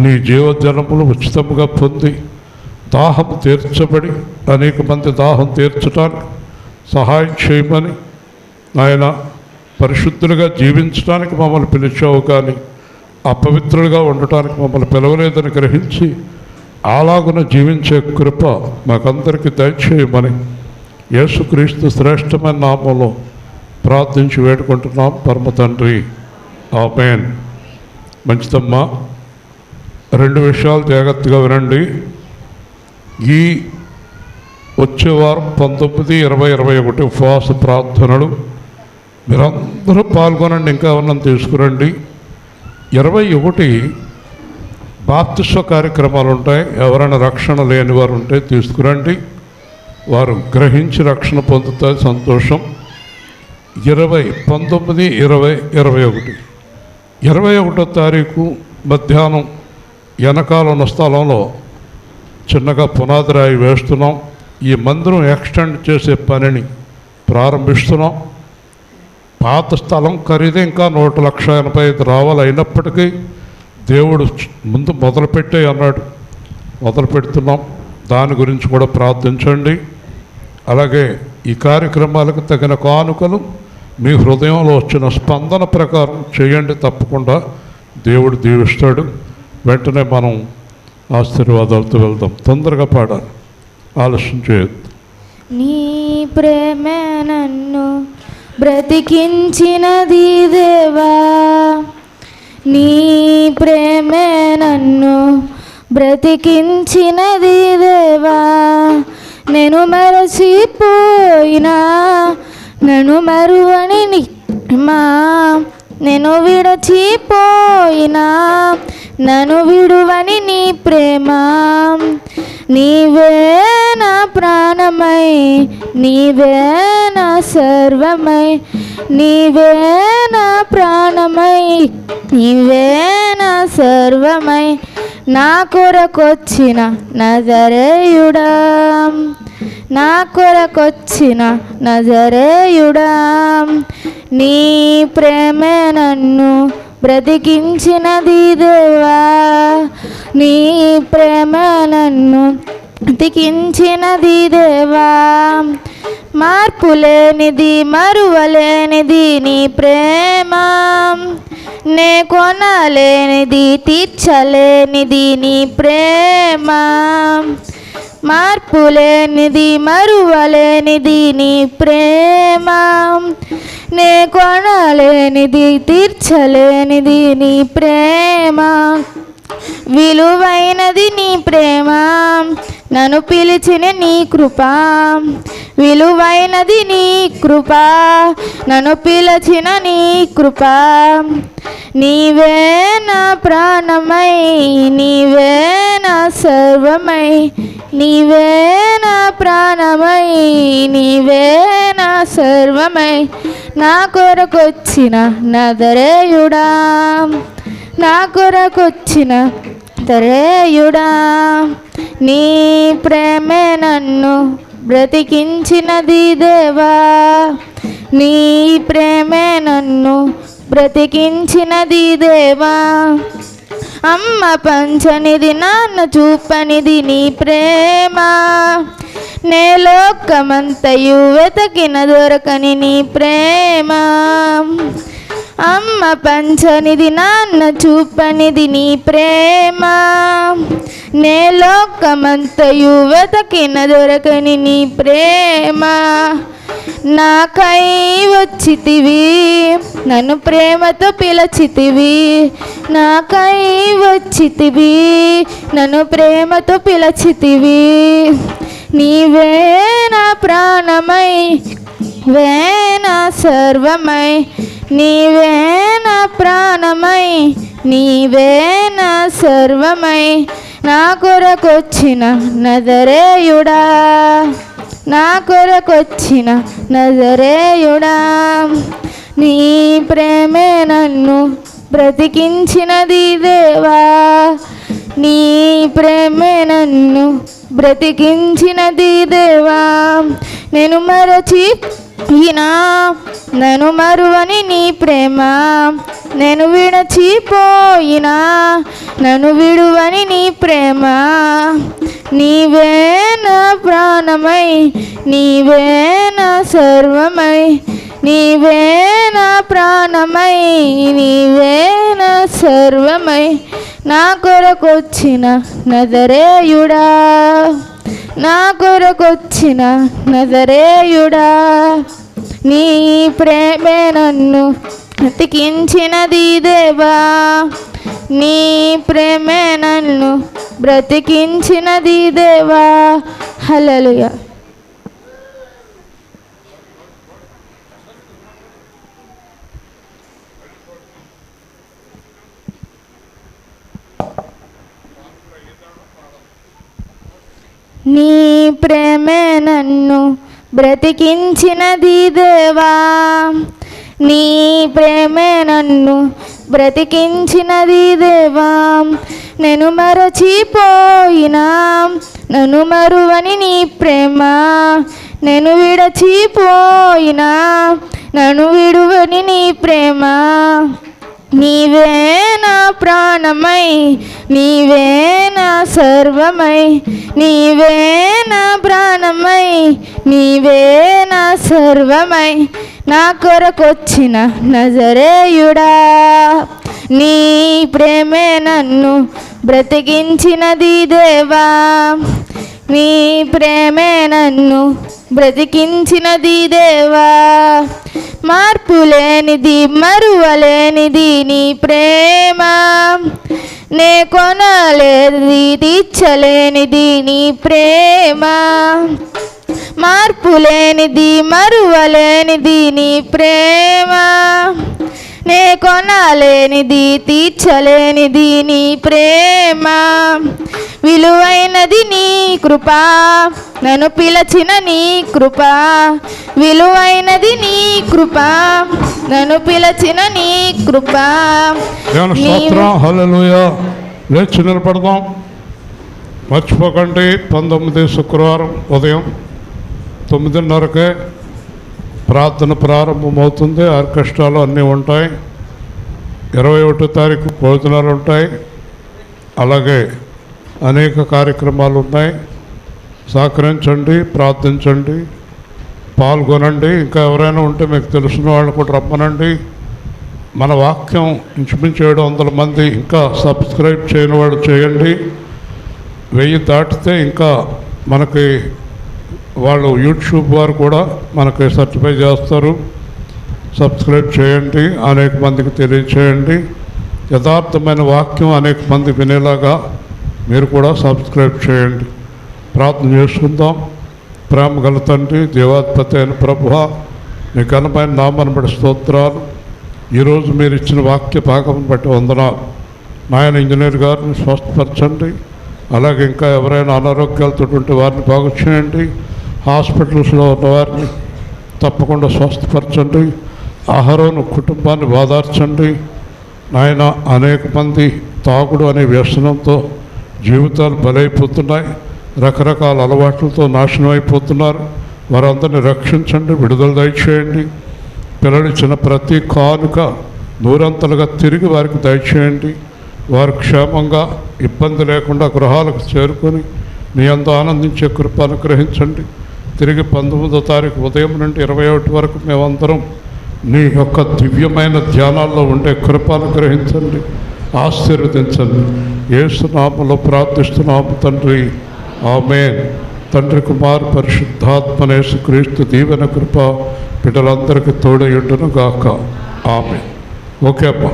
నీ జీవజలములు ఉచితముగా పొంది దాహం తీర్చబడి అనేక మంది దాహం తీర్చడానికి సహాయం చేయమని ఆయన పరిశుద్ధులుగా జీవించడానికి మమ్మల్ని పిలిచావు. కానీ అపవిత్రులుగా ఉండటానికి మమ్మల్ని పిలవలేదని గ్రహించి అలాగున జీవించే కృప మాకందరికీ దయచేయమని యేసుక్రీస్తు శ్రేష్టమైన నామంలో ప్రార్థించి వేడుకుంటున్నాం పరమ తండ్రి, ఆమేన్. మంచిదమ్మా, 2 విషయాలు జాగ్రత్తగా వినండి. ఈ వచ్చే వారం 19, 20, 21 ఉపవాస ప్రార్థనలు మీరందరూ పాల్గొనండి. ఇంకా ఎవరినైనా తీసుకురండి. 21 బాప్తిస్వ కార్యక్రమాలు ఉంటాయి. ఎవరైనా రక్షణ లేని వారు ఉంటే తీసుకురండి, వారు గ్రహించి రక్షణ పొందుతారు. సంతోషం. 20, 19, 20, 21 21వ తారీఖు మధ్యాహ్నం వెనకాల ఉన్న స్థలంలో చిన్నగా పునాది రాయి వేస్తున్నాం. ఈ మందిరం ఎక్స్టెండ్ చేసే పనిని ప్రారంభిస్తున్నాం. పాత స్థలం ఖరీదు ఇంకా 1,85,000 రావాలి. అయినప్పటికీ దేవుడు ముందు మొదలుపెట్టే అన్నాడు, మొదలు పెడుతున్నాం. దాని గురించి కూడా ప్రార్థించండి. అలాగే ఈ కార్యక్రమాలకు తగిన కానుకలు మీ హృదయంలో వచ్చిన స్పందన ప్రకారం చేయండి. తప్పకుండా దేవుడు దీవిస్తాడు. వెంటనే మనం ఆశీర్వాదాలతో వెళ్దాం. తొందరగా పాడాలి, ఆలస్యం చేయొద్దు. నీ ప్రేమ నన్ను బ్రతికించినది దేవా, నీ ప్రేమ నన్ను బ్రతికించినది దేవా. నేను మరచిపోయినా నన్ను మరువని నీ ప్రేమ, నేను విడచిపోయినా నన్ను విడువని నీ ప్రేమ. నీవే నా ప్రాణమై, నీవే నా సర్వమై, నీవే నా ప్రాణమై, నీవే నా సర్వమై. నా కొరకొచ్చిన నజరేయుడా, నా కొరకొచ్చిన నజరేయుడా. నీ ప్రేమ నన్ను బ్రతికించినది దేవా, నీ ప్రేమ నన్ను బ్రతికించినది దేవా. మార్పులేనిది మరువలేనిది నీ ప్రేమ, నే కొనలేనిది తీర్చలేనిది నీ ప్రేమ. మార్పులేనిది మరువలేనిది నీ ప్రేమ, నే కొనలేనిది తీర్చలేనిది నీ ప్రేమ. విలువైనది నీ ప్రేమ, నన్ను పిలిచిన నీ కృప. విలువైనది నీ కృప, నన్ను పిలిచిన నీ కృప. నీవే నా ప్రాణమై, నీవే నా సర్వమై, నీవే నా ప్రాణమై, నీవే నా సర్వమై. నా కొరకొచ్చిన నజరేయుడా, నా కొరకొచ్చిన నజరేయుడా. నీ ప్రేమే నన్ను బ్రతికించినది దేవా, నీ ప్రేమే నన్ను బ్రతికించినది దేవా. అమ్మ పంచనిది నాన్న చూపనిది నీ ప్రేమ, నే లోకమంతయు వెతకిన దొరకని నీ ప్రేమ. అమ్మ పంచనిది నాన్న చూపనిది నీ ప్రేమ, నే లోకమంతయు వెతకిన దొరకని నీ ప్రేమ. నాకై వచ్చితివి, నన్ను ప్రేమతో పిలచితివి. నాకై వచ్చితివి, నన్ను ప్రేమతో పిలచితివి. నీవే నా ప్రాణమై, నీవే నా సర్వమై, నీవే నా ప్రాణమై, నీవే నా సర్వమై. నా కొరకొచ్చిన నజరేయుడా, నా కొరకొచ్చిన నజరేయుడా. నీ ప్రేమే నన్ను బ్రతికించినది దేవా, నీ ప్రేమే నన్ను బ్రతికించినది దేవా. నేను మరచిపోయినా నన్ను మరువని నీ ప్రేమ, నేను విడచిపోయినా నన్ను విడువని నీ ప్రేమ. నీవే నా ప్రాణమై, నీవే నా సర్వమై, నీవే నా ప్రాణమై, నీవే నా సర్వమై, నా కొరకొచ్చిన నజరేయుడా, నా కొరకొచ్చిన నజరేయుడా. నీ ప్రేమే నన్ను బ్రతికించినది దేవా, నీ ప్రేమే నన్ను బ్రతికించినది దేవా. హల్లెలూయా. నీ ప్రేమే నన్ను బ్రతికించినది దేవా, నీ ప్రేమే నన్ను బ్రతికించినది దేవా. నేను మరచిపోయినా నన్ను మరువని నీ ప్రేమ, నేను విడచిపోయినా నన్ను విడువని నీ ప్రేమ. నీవే నా ప్రాణమై, నీవే నా సర్వమై, నీవే నా ప్రాణమై, నీవే నా సర్వమై, నా కొరకొచ్చిన నజరేయుడా. నీ ప్రేమే నన్ను బ్రతికించినది దేవా, నీ ప్రేమే నన్ను బ్రతికించినది దేవా. మార్పులేనిది మరువలేనిది నీ ప్రేమ, నే కొనలేనిది తీర్చలేనిది నీ ప్రేమ. మార్పులేనిది మరువలేనిది నీ ప్రేమ, నే కొనలేనిది తీర్చలేనిది నీ ప్రేమ. విలువైనది నీ కృప, నన్ను పిలచిన నీ కృప, విలువైనది నీ కృప, నన్ను పిలచిన నీ కృప. హల్లెలూయా. లేచి నిలబడదాం. మర్చిపోకండి, 19 శుక్రవారం ఉదయం 9:30కే ప్రార్థన ప్రారంభమవుతుంది. ఆర్కెస్ట్రాలు అన్నీ ఉంటాయి. 21వ తారీఖు భోజనాలు ఉంటాయి. అలాగే అనేక కార్యక్రమాలు ఉన్నాయి. సహకరించండి, ప్రార్థించండి, పాల్గొనండి. ఇంకా ఎవరైనా ఉంటే మీకు తెలిసిన వాళ్ళు కూడా రమ్మనండి. మన వాక్యం ఇంచుమించు 700 మంది ఇంకా సబ్స్క్రైబ్ చేయని వాళ్ళు చేయండి. 1000 దాటితే ఇంకా మనకి వాళ్ళు యూట్యూబ్ వారు కూడా మనకి సర్టిఫై చేస్తారు. సబ్స్క్రైబ్ చేయండి, అనేక మందికి తెలియచేయండి. యథార్థమైన వాక్యం అనేక మంది వినేలాగా మీరు కూడా సబ్స్క్రైబ్ చేయండి. ప్రార్థన చేసుకుందాం. ప్రేమ గల తండ్రి, దేవాధిపతి అయిన ప్రభువా, నీ ఘనమైన నామాన్ని బట్టి స్తోత్రాలు. ఈరోజు మీరు ఇచ్చిన వాక్య భాగం బట్టి వందనాలు. నాయన ఇంజనీర్ గారిని స్వస్థపరచండి. అలాగే ఇంకా ఎవరైనా అనారోగ్యాలతో ఉంటే వారిని బాగు చేయండి. హాస్పిటల్స్లో ఉన్న వారిని తప్పకుండా స్వస్థపరచండి. ఆహారం కుటుంబాన్ని బాధార్చండి. నాయన అనేక మంది తాగుడు అనే వ్యసనంతో జీవితాలు బలైపోతున్నాయి. రకరకాల అలవాట్లతో నాశనం అయిపోతున్నారు. వారందరినీ రక్షించండి, విడుదల దయచేయండి. పిల్లలు ఇచ్చిన ప్రతి కానుక నూరంతలుగా తిరిగి వారికి దయచేయండి. వారు క్షేమంగా ఇబ్బంది లేకుండా గృహాలకు చేరుకొని నీ అంత ఆనందించే కృప అనుగ్రహించండి. తిరిగి 19వ తారీఖు ఉదయం నుండి 21 వరకు మేమందరం నీ యొక్క దివ్యమైన ధ్యానాల్లో ఉండే కృప అనుగ్రహించండి, ఆశీర్వదించండి. యేసు నామములో ప్రార్థిస్తున్నాము తండ్రి, ఆమేన్. తండ్రి, కుమార్, పరిశుద్ధాత్మ యేసుక్రీస్తు దీవెన కృప బిడ్డలందరికీ తోడయుండును గాక. ఆమేన్. ఓకే అమ్మా.